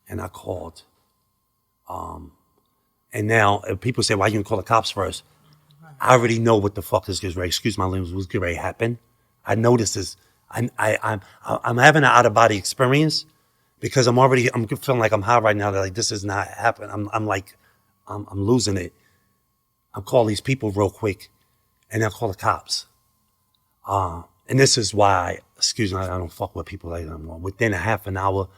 [SPEAKER 6] And I called, and now if people say, why you didn't call the cops first? I already know what the fuck is getting ready, excuse my language, was getting ready to happen. I know this is, I'm having an out-of-body experience because I'm feeling like I'm high right now, that like this is not happening. I'm losing it. I'll call these people real quick and I'll call the cops. And this is why, excuse me, I don't fuck with people like that anymore. Within a half an hour,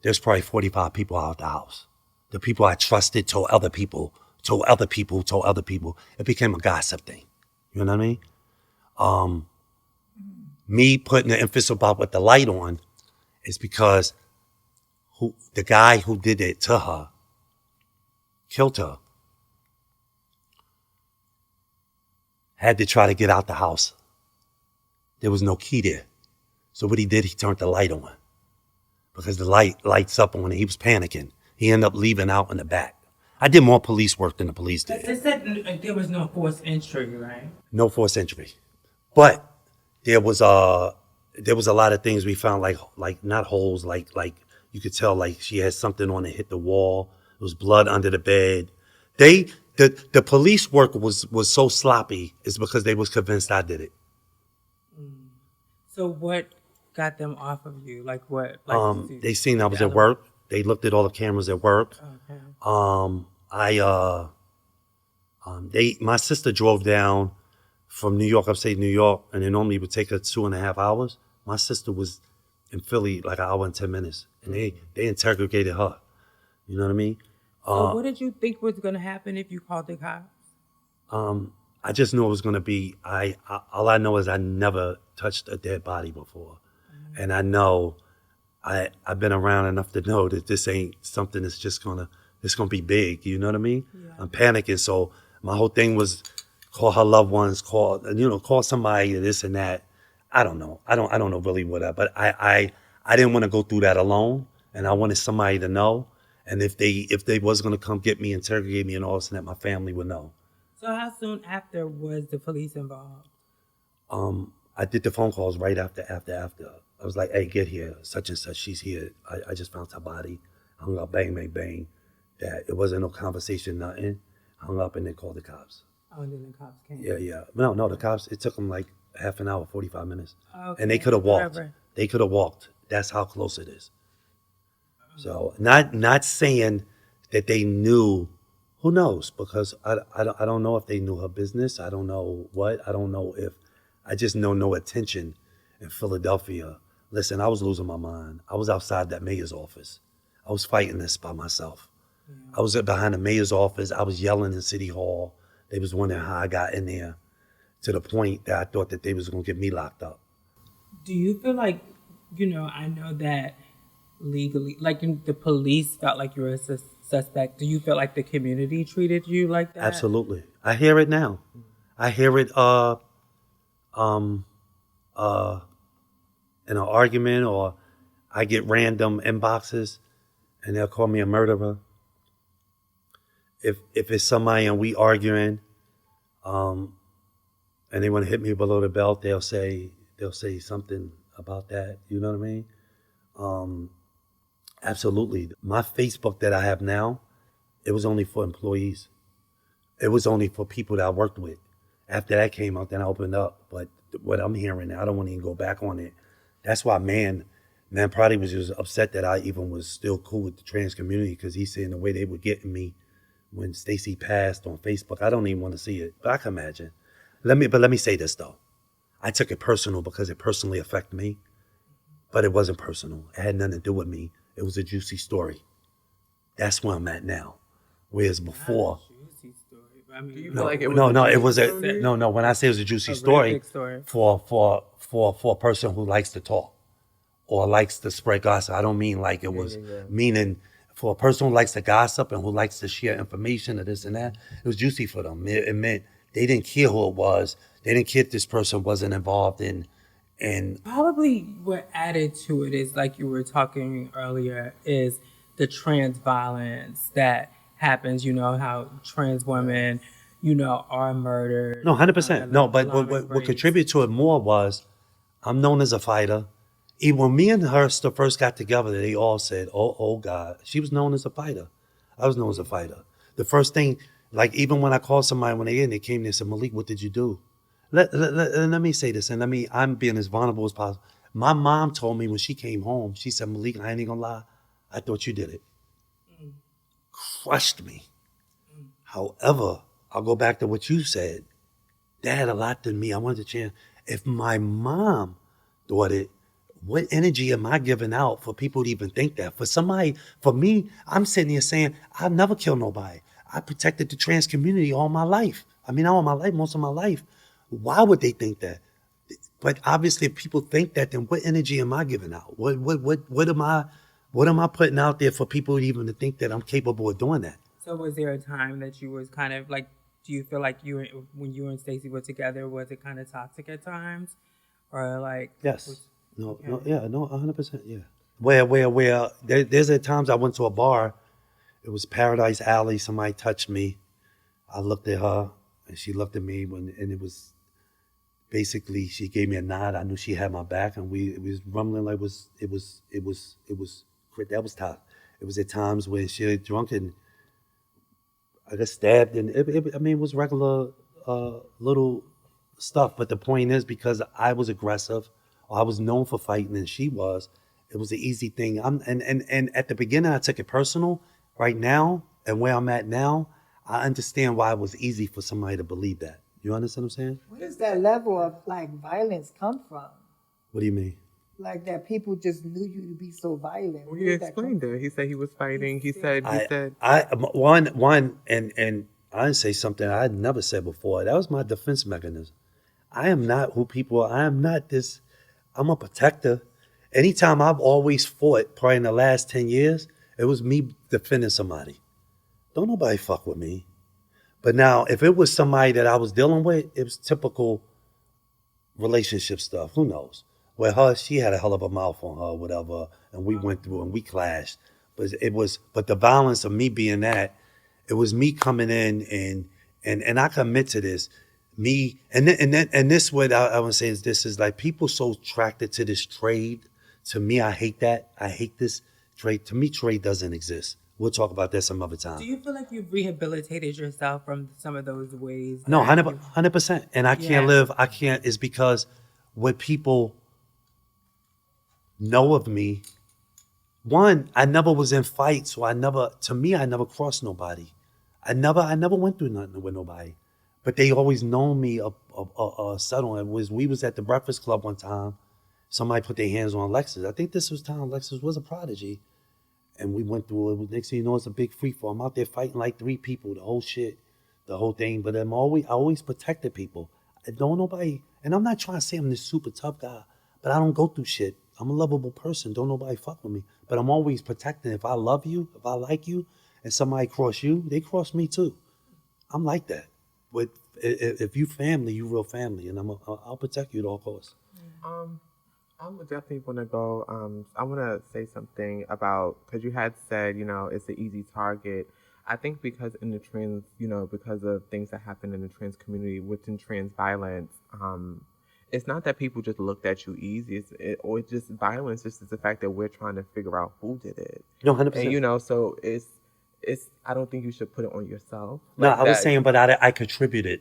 [SPEAKER 6] there's probably 45 people out the house. The people I trusted told other people. It became a gossip thing. You know what I mean? Me putting the emphasis about with the light on is because the guy who did it to her killed her. Had to try to get out the house. There was no key there. So what he did, he turned the light on. Because the light lights up on it. He was panicking. He ended up leaving out in the back. I did more police work than the police did.
[SPEAKER 4] They said there was no forced entry, right?
[SPEAKER 6] No forced entry. But there was a lot of things we found, like not holes, like you could tell like she had something on it, hit the wall. There was blood under the bed. The police work was so sloppy is because they was convinced I did it.
[SPEAKER 4] So what got them off of you? Like what?
[SPEAKER 6] They seen I was at work. They looked at all the cameras at work. Okay. My sister drove down from New York, upstate New York, and it normally would take her 2.5 hours. My sister was in Philly like 1 hour and 10 minutes, and they interrogated her. You know what I mean?
[SPEAKER 4] So what did you think was going to happen if you called the cops?
[SPEAKER 6] I just knew it was going to be, all I know is I never touched a dead body before. Mm-hmm. And I know, I've been around enough to know that this ain't something that's just it's going to be big. You know what I mean? Yeah. I'm panicking. So my whole thing was call her loved ones, call somebody, this and that. I don't know. I don't know really what but I didn't want to go through that alone. And I wanted somebody to know. And if they was going to come get me, interrogate me and all this and that, my family would know.
[SPEAKER 4] So how soon after was the police involved?
[SPEAKER 6] I did the phone calls right after. I was like, hey, get here, such and such, she's here. I just found her body. I hung up, bang, bang, bang. That it wasn't no conversation, nothing. hung up, and then called the cops.
[SPEAKER 4] Oh, and then the cops came.
[SPEAKER 6] Yeah. No, the cops, it took them like half an hour, 45 minutes.
[SPEAKER 4] Okay.
[SPEAKER 6] And they could have walked.
[SPEAKER 4] Whatever.
[SPEAKER 6] They could have walked. That's how close it is. So not saying that they knew. Who knows? Because I don't know if they knew her business. I don't know what. I don't know if. I just know no attention in Philadelphia. Listen, I was losing my mind. I was outside that mayor's office. I was fighting this by myself. Yeah. I was behind the mayor's office. I was yelling in City Hall. They was wondering how I got in there, to the point that I thought that they was going to get me locked up.
[SPEAKER 4] Do you feel like, I know that legally, like the police felt like you were a suspect. Do you feel like the community treated you like that?
[SPEAKER 6] Absolutely. I hear it now. I hear it in an argument, or I get random inboxes and they'll call me a murderer. If it's somebody and we arguing, and they want to hit me below the belt, they'll say something about that. You know what I mean? Absolutely. My Facebook that I have now, it was only for employees. It was only for people that I worked with. After that came out, then I opened up. But what I'm hearing now, I don't want to even go back on it. That's why man probably was just upset that I even was still cool with the trans community, because he's saying the way they were getting me when Stacy passed on Facebook. I don't even want to see it, but I can imagine. Let me say this though. I took it personal because it personally affected me, but it wasn't personal. It had nothing to do with me. It was a juicy story. That's where I'm at now. Whereas before,
[SPEAKER 4] juicy story. I mean,
[SPEAKER 2] Do you feel like it was
[SPEAKER 6] it was no. When I say it was a juicy story, for a person who likes to talk or likes to spread gossip, I don't mean like it was meaning for a person who likes to gossip and who likes to share information or this and that. It was juicy for them. It meant they didn't care who it was. They didn't care if this person wasn't involved in. And
[SPEAKER 4] probably what added to it is, like you were talking earlier, is the trans violence that happens. You know how trans women, are murdered.
[SPEAKER 6] No, 100%. No, but what contributed to it more was I'm known as a fighter. Even when me and her first got together, they all said, oh God, she was known as a fighter. I was known as a fighter. The first thing, like even when I called somebody when they came, they said, Malik, what did you do? Let me say this, and I'm being as vulnerable as possible. My mom told me when she came home, she said, Malik, I ain't even gonna lie, I thought you did it. Crushed me. However, I'll go back to what you said. That had a lot to me. I wanted to change. If my mom thought it, what energy am I giving out for people to even think that? For me, I'm sitting here saying, I've never killed nobody. I protected the trans community all my life. I mean, not all my life, most of my life. Why would they think that? But obviously, if people think that, then what energy am I giving out? What am I putting out there for people even to think that I'm capable of doing that?
[SPEAKER 4] So was there a time that you was kind of like, do you feel like when you and Stacy were together, was it kind of toxic at times? Or like...
[SPEAKER 6] Yes. No, 100%, yeah. Where there's at times I went to a bar, it was Paradise Alley, somebody touched me. I looked at her and she looked at me and it was basically, she gave me a nod. I knew she had my back, and it was rumbling like it was that was tough. It was at times when she was drunk and I got stabbed, and it was regular little stuff. But the point is, because I was aggressive, or I was known for fighting, and she was, it was an easy thing. And at the beginning, I took it personal. Right now, and where I'm at now, I understand why it was easy for somebody to believe that. You understand what I'm saying?
[SPEAKER 3] Where does that level of violence come from?
[SPEAKER 6] What do you mean?
[SPEAKER 3] Like that people just knew you to be so violent.
[SPEAKER 2] Well, he explained it. He said he was fighting. He said
[SPEAKER 6] and I didn't say something I had never said before. That was my defense mechanism. I am not who people are. I am not this. I'm a protector. Anytime I've always fought, probably in the last 10 years, it was me defending somebody. Don't nobody fuck with me. But now, if it was somebody that I was dealing with, it was typical relationship stuff. Who knows? With her, she had a hell of a mouth on her, whatever, and we went through and we clashed. But the violence of me being that, it was me coming in and I commit to this. Me and this what I want to say is this is like people so attracted to this trade. To me, I hate that. I hate this trade. To me, trade doesn't exist. we'll talk about that some other time.
[SPEAKER 4] Do you feel like you've rehabilitated yourself from some of those ways?
[SPEAKER 6] No,
[SPEAKER 4] that
[SPEAKER 6] 100%. And I can't, it's because what people know of me, one, I never was in fights, so I never crossed nobody. I never went through nothing with nobody. But they always known me subtle. We was at the Breakfast Club one time. Somebody put their hands on Alexis. I think this was time Alexis was a prodigy. And we went through it. Next thing you know, it's a big free fall. I'm out there fighting like 3 people, the whole shit, the whole thing. But I always protected people. I don't nobody, and I'm not trying to say I'm this super tough guy, but I don't go through shit. I'm a lovable person. Don't nobody fuck with me. But I'm always protecting. If I love you, if I like you, and somebody cross you, they cross me too. I'm like that. But if you family, you real family, and I'll protect you at all costs.
[SPEAKER 2] I would definitely want to go. I want to say something about, because you had said, it's an easy target. I think because in the trans, because of things that happen in the trans community within trans violence, it's not that people just looked at you easy, or just violence. Just is the fact that we're trying to figure out who did it.
[SPEAKER 6] No, 100%.
[SPEAKER 2] And so it's. I don't think you should put it on yourself.
[SPEAKER 6] No, I was saying, but I contributed.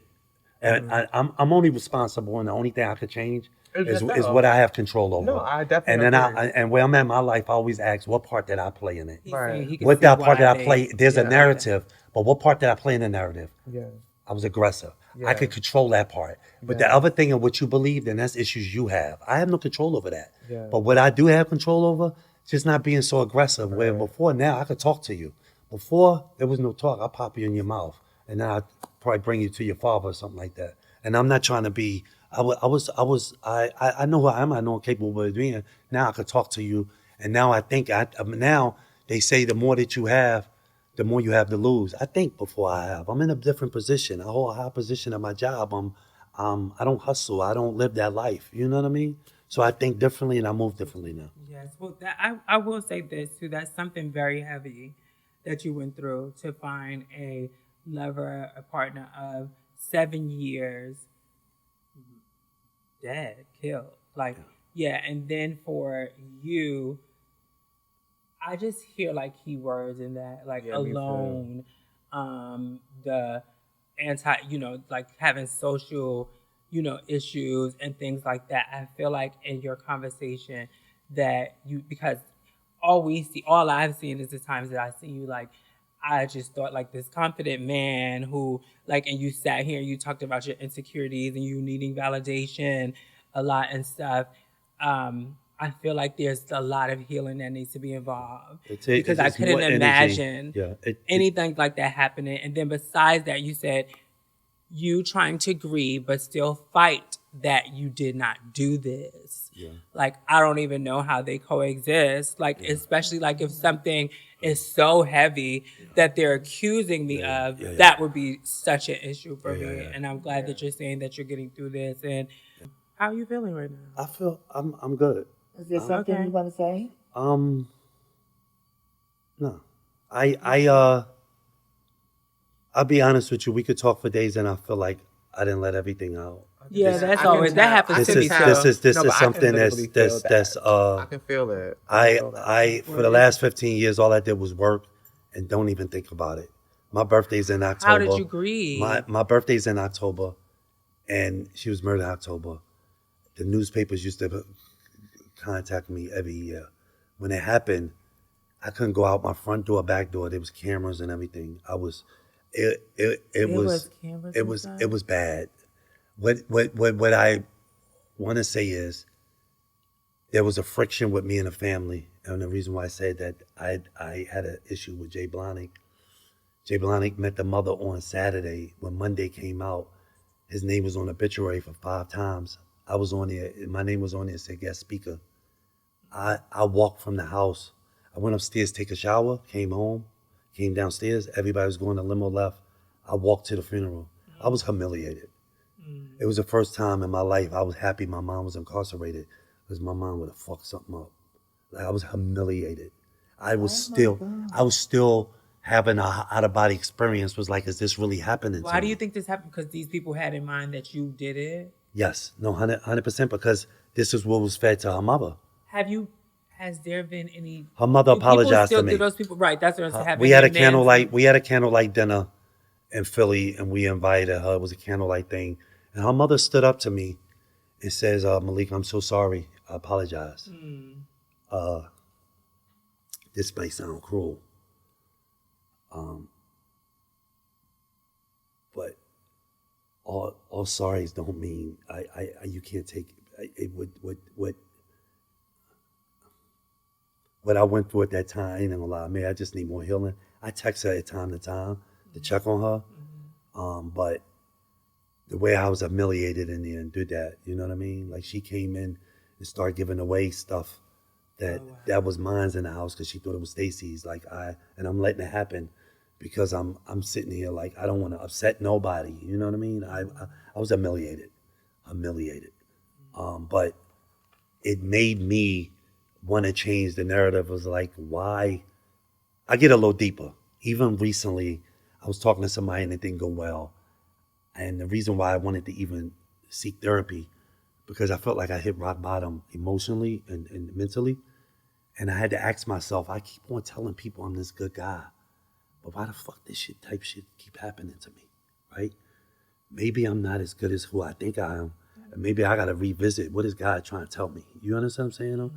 [SPEAKER 6] And I'm only responsible, and the only thing I could change is what I have control over.
[SPEAKER 2] No, I definitely.
[SPEAKER 6] And then and where I'm at in my life, I always ask, what part did I play in it?
[SPEAKER 2] Right.
[SPEAKER 6] What that part did I play? There's a narrative, but what part did I play in the narrative?
[SPEAKER 2] Yeah.
[SPEAKER 6] I was aggressive.
[SPEAKER 2] Yeah.
[SPEAKER 6] I could control that part. But the other thing of what you believe, then that's issues you have. I have no control over that.
[SPEAKER 2] Yeah.
[SPEAKER 6] But what I do have control over, just not being so aggressive. Where before now I could talk to you. Before there was no talk, I'll pop you in your mouth, and then I'd probably bring you to your father or something like that. And I'm not trying to be. I know who I am. I know I'm capable of doing. Now I could talk to you, and now I think now they say the more that you have, the more you have to lose. I think before I have. I'm in a different position. I hold a high position at my job. I don't hustle. I don't live that life. You know what I mean? So I think differently, and I move differently now.
[SPEAKER 4] Yes. Well, I will say this too. That's something very heavy that you went through to find a lover, a partner of 7 years, dead, killed. And then for you, I just hear keywords in that, alone, the anti, having social, issues and things like that. I feel like in your conversation that because all I've seen is the times that I see you, I just thought this confident man who and you sat here and you talked about your insecurities and you needing validation a lot and stuff. I feel like there's a lot of healing that needs to be involved because I couldn't imagine anything like that happening. And then besides that, you said you trying to grieve but still fight that you did not do this. Yeah. I don't even know how they coexist. Especially if something is so heavy that they're accusing me of, that would be such an issue for me. And I'm glad that you're saying that you're getting through this. And how are you feeling right now?
[SPEAKER 6] I feel I'm good.
[SPEAKER 3] Is there something you want to say?
[SPEAKER 6] No. I'll be honest with you. We could talk for days, and I feel like I didn't let everything out.
[SPEAKER 4] Yeah, that's always that happens to me too.
[SPEAKER 6] This is something that's
[SPEAKER 2] I can feel it.
[SPEAKER 6] I for the last 15 years, all I did was work, and don't even think about it. My birthday's in October.
[SPEAKER 4] How did you grieve?
[SPEAKER 6] My birthday's in October, and she was murdered in October. The newspapers used to contact me every year. When it happened, I couldn't go out my front door, back door. There was cameras and everything. It was bad. What I want to say is there was a friction with me and the family, and the reason why I said that I had an issue with Jay Blanik. Jay Blanik met the mother on Saturday. When Monday came out, his name was on the obituary for 5 times. I was on there. My name was on there. It said guest speaker. I walked from the house. I went upstairs, take a shower, came home, came downstairs. Everybody was going to limo left. I walked to the funeral. I was humiliated. It was the first time in my life I was happy my mom was incarcerated because my mom would have fucked something up. I was humiliated. I was still having a out-of-body experience. Was like, is this really happening to me?
[SPEAKER 4] Why do you think this happened? Because these people had in mind that you did it?
[SPEAKER 6] Yes. No, 100%, because this is what was fed to her mother.
[SPEAKER 4] Have you Has there been any?
[SPEAKER 6] Her mother
[SPEAKER 4] do people
[SPEAKER 6] apologized
[SPEAKER 4] still
[SPEAKER 6] to me.
[SPEAKER 4] do those people right? That's what I'm saying.
[SPEAKER 6] We had a candlelight dinner in Philly, and we invited her. It was a candlelight thing, and her mother stood up to me and says, "Malik, I'm so sorry. I apologize. This may sound cruel, but all sorries don't mean you can't take it. What I went through at that time, I ain't gonna lie, man, I just need more healing. I text her at time to time to check on her. But the way I was humiliated in there and did that, you know what I mean? Like she came in and started giving away stuff that was mine's in the house because she thought it was Stacy's. And I'm letting it happen because I'm sitting here like I don't want to upset nobody. You know what I mean? I was humiliated. But it made me want to change the narrative. Was like, why? I get a little deeper. Even recently, I was talking to somebody and it didn't go well. And the reason why I wanted to even seek therapy, because I felt like I hit rock bottom emotionally and mentally. And I had to ask myself, I keep on telling people I'm this good guy, but why the fuck this type shit keep happening to me, right? Maybe I'm not as good as who I think I am. And maybe I got to revisit what is God trying to tell me. You understand what I'm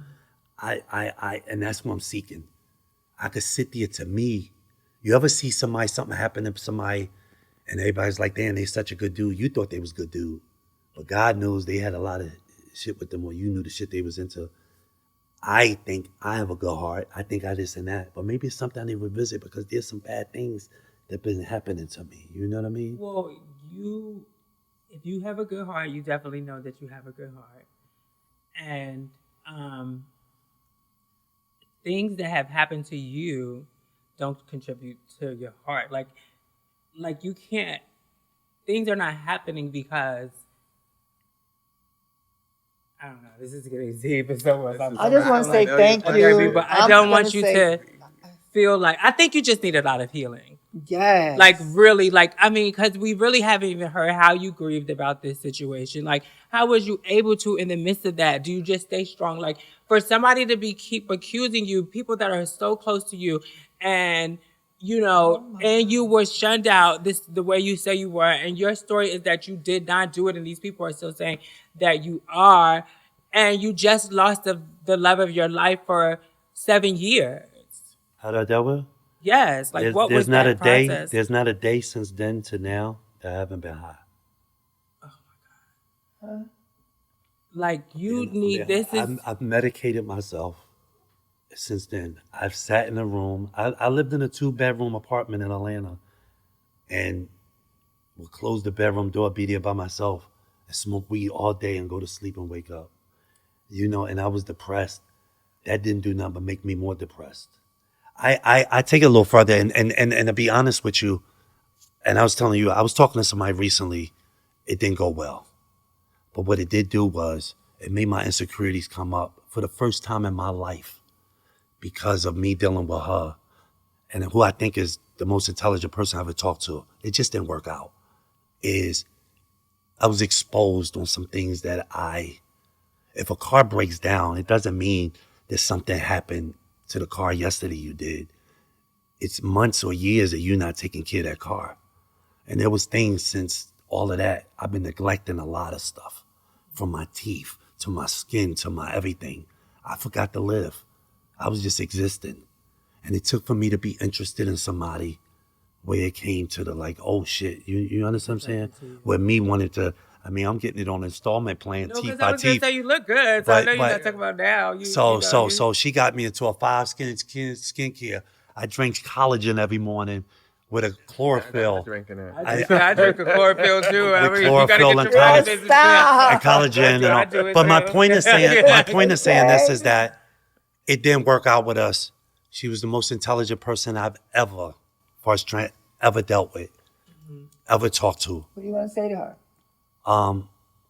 [SPEAKER 6] saying? And that's what I'm seeking. I could sit there to me. You ever see something happen to somebody and everybody's like, damn, they're such a good dude. You thought they was a good dude. But God knows they had a lot of shit with them or you knew the shit they was into. I think I have a good heart. I think I this and that. But maybe it's something I need to revisit because there's some bad things that been happening to me. You know what I mean?
[SPEAKER 4] Well, if you have a good heart, you definitely know that you have a good heart. And things that have happened to you don't contribute to your heart. Like you can't, things are not happening because, I don't know, this is getting deep and so much.
[SPEAKER 3] I just want to say thank you.
[SPEAKER 4] But I don't want you to feel like, I think you just need a lot of healing.
[SPEAKER 3] Yes.
[SPEAKER 4] Like really, because we really haven't even heard how you grieved about this situation. Like, how was you able to, in the midst of that, do you just stay strong? Like, for somebody to keep accusing you, people that are so close to you, and and you were shunned out the way you say you were, and your story is that you did not do it, and these people are still saying that you are, and you just lost the love of your life for 7 years.
[SPEAKER 6] How did I deal with it?
[SPEAKER 4] Yes, like what was that process?
[SPEAKER 6] There's not a day since then to now that I haven't been high.
[SPEAKER 4] Oh my God. Like I've medicated myself
[SPEAKER 6] since then. I've sat in a room. I lived in a 2-bedroom apartment in Atlanta and would close the bedroom door, be there by myself and smoke weed all day and go to sleep and wake up. And I was depressed. That didn't do nothing but make me more depressed. I take it a little further and to be honest with you, and I was telling you, I was talking to somebody recently, it didn't go well. But what it did do was it made my insecurities come up for the first time in my life because of me dealing with her and who I think is the most intelligent person I ever talked to. It just didn't work out. I was exposed on some things that if a car breaks down, it doesn't mean that something happened to the car yesterday you did. It's months or years that you're not taking care of that car. And there was things since all of that. I've been neglecting a lot of stuff, from my teeth to my skin to my everything. I forgot to live. I was just existing. And it took for me to be interested in somebody where it came to the like, oh shit, you understand what I'm saying? Where me wanted to, I'm getting it on installment plan, teeth by teeth.
[SPEAKER 4] I was going to say you look good, so I know you're not talking about now.
[SPEAKER 6] So she got me into a 5 skincare. I drink collagen every morning with a chlorophyll.
[SPEAKER 2] I'm drinking it.
[SPEAKER 4] I drink a chlorophyll too.
[SPEAKER 6] With chlorophyll and collagen. But my point of saying this is that it didn't work out with us. She was the most intelligent person I've ever dealt with, ever talked to.
[SPEAKER 3] What do you want to say to her?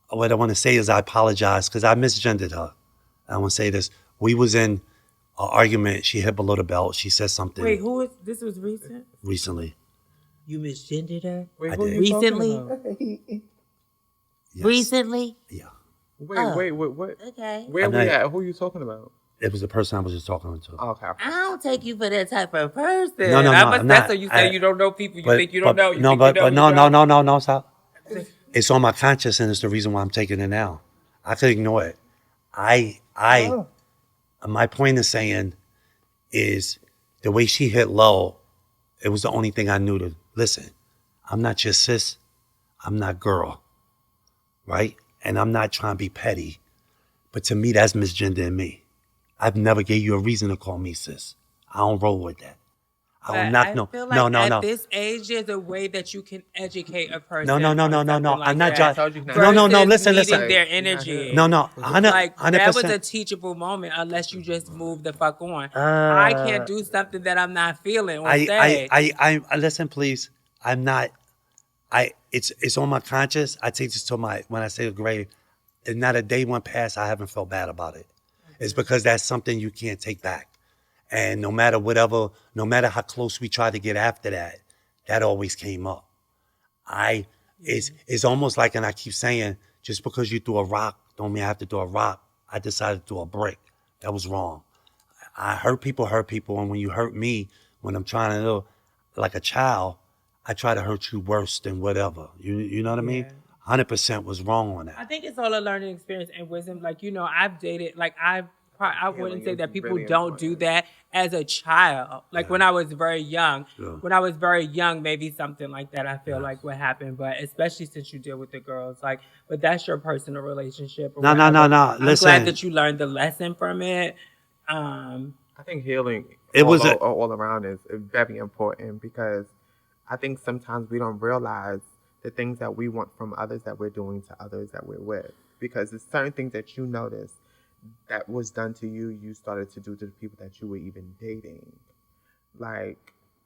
[SPEAKER 6] What I want to say is I apologize because I misgendered her. I want to say this. We was in an argument. She hit below the belt. She said something.
[SPEAKER 4] Wait, this was recent?
[SPEAKER 6] Recently.
[SPEAKER 4] You misgendered her?
[SPEAKER 2] Wait,
[SPEAKER 6] who you
[SPEAKER 4] recently?
[SPEAKER 6] Yes.
[SPEAKER 4] Recently?
[SPEAKER 6] Yeah.
[SPEAKER 2] Wait, what?
[SPEAKER 4] Okay.
[SPEAKER 2] Where we at? Who are you talking about?
[SPEAKER 6] It was the person I was just talking to.
[SPEAKER 2] Okay.
[SPEAKER 4] I don't take you for that type of person.
[SPEAKER 6] No, I'm
[SPEAKER 4] that's
[SPEAKER 6] not.
[SPEAKER 4] so you say you don't know people. You think you don't know. You
[SPEAKER 6] No,
[SPEAKER 4] think
[SPEAKER 6] but
[SPEAKER 4] you know,
[SPEAKER 6] no,
[SPEAKER 4] you don't.
[SPEAKER 6] no, stop. It's on my conscience, and it's the reason why I'm taking it now. I could ignore it. My point is saying is the way she hit low, it was the only thing I knew to listen. I'm not your sis. I'm not girl. Right? And I'm not trying to be petty. But to me, that's misgendering me. I've never gave you a reason to call me sis. I don't roll with that. I will not.
[SPEAKER 4] Feel like
[SPEAKER 6] No.
[SPEAKER 4] at this age, there's a way that you can educate a person.
[SPEAKER 6] No.
[SPEAKER 4] Like
[SPEAKER 6] I'm not
[SPEAKER 4] that.
[SPEAKER 6] judging.
[SPEAKER 4] No. Listen.
[SPEAKER 2] Listen.
[SPEAKER 4] Their energy.
[SPEAKER 6] No.
[SPEAKER 4] Like
[SPEAKER 6] 100%.
[SPEAKER 4] that was a teachable moment, unless you just move the fuck on. I can't do something that I'm not feeling on stage.
[SPEAKER 6] I listen, please. I'm not. It's on my conscience. I take this to when I say the grave. And not a day went past I haven't felt bad about it. It's because that's something you can't take back. And no matter how close we try to get after that always came up. It's almost like, and I keep saying, just because you threw a rock, don't mean I have to throw a rock. I decided to throw a brick. That was wrong. I hurt people, and when you hurt me, when I'm trying to do, like a child, I try to hurt you worse than whatever. You know what I mean? 100% was wrong on that.
[SPEAKER 4] I think it's all a learning experience and wisdom. Like, I've dated, like I wouldn't say that people
[SPEAKER 2] really
[SPEAKER 4] don't do that as a child. Like when I was very young, maybe something like that I feel like would happen. But especially since you deal with the girls, but that's your personal relationship.
[SPEAKER 6] No.
[SPEAKER 4] I'm
[SPEAKER 6] Listen.
[SPEAKER 4] glad that you learned the lesson from it.
[SPEAKER 2] I think healing all around is very important because I think sometimes we don't realize the things that we want from others that we're doing to others that we're with. Because there's certain things that you notice that was done to you, you started to do to the people that you were even dating. Like,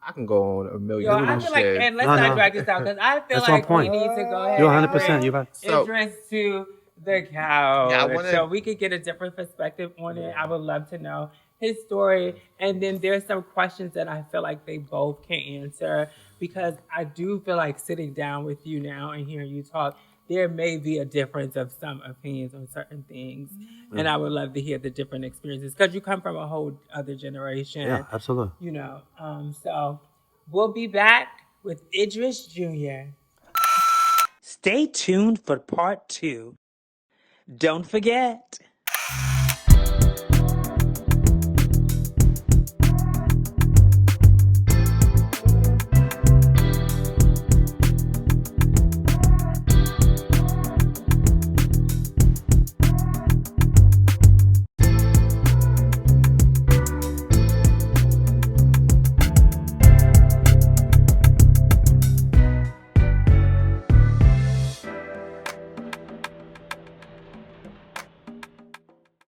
[SPEAKER 2] I can go on a million
[SPEAKER 4] I feel like, and let's not drag this out, because I feel
[SPEAKER 6] That's
[SPEAKER 4] like
[SPEAKER 6] on
[SPEAKER 4] we
[SPEAKER 6] point.
[SPEAKER 4] need to go ahead
[SPEAKER 6] You're
[SPEAKER 4] and
[SPEAKER 6] 100%. You're right.
[SPEAKER 4] Idris to the couch.
[SPEAKER 2] Yeah,
[SPEAKER 4] so we could get a different perspective on it. I would love to know his story. And then there's some questions that I feel like they both can answer, because I do feel like sitting down with you now and hearing you talk, there may be a difference of some opinions on certain things. And I would love to hear the different experiences, because you come from a whole other generation.
[SPEAKER 6] Yeah, absolutely.
[SPEAKER 4] So we'll be back with Idris Jr. Stay tuned for part 2. Don't forget,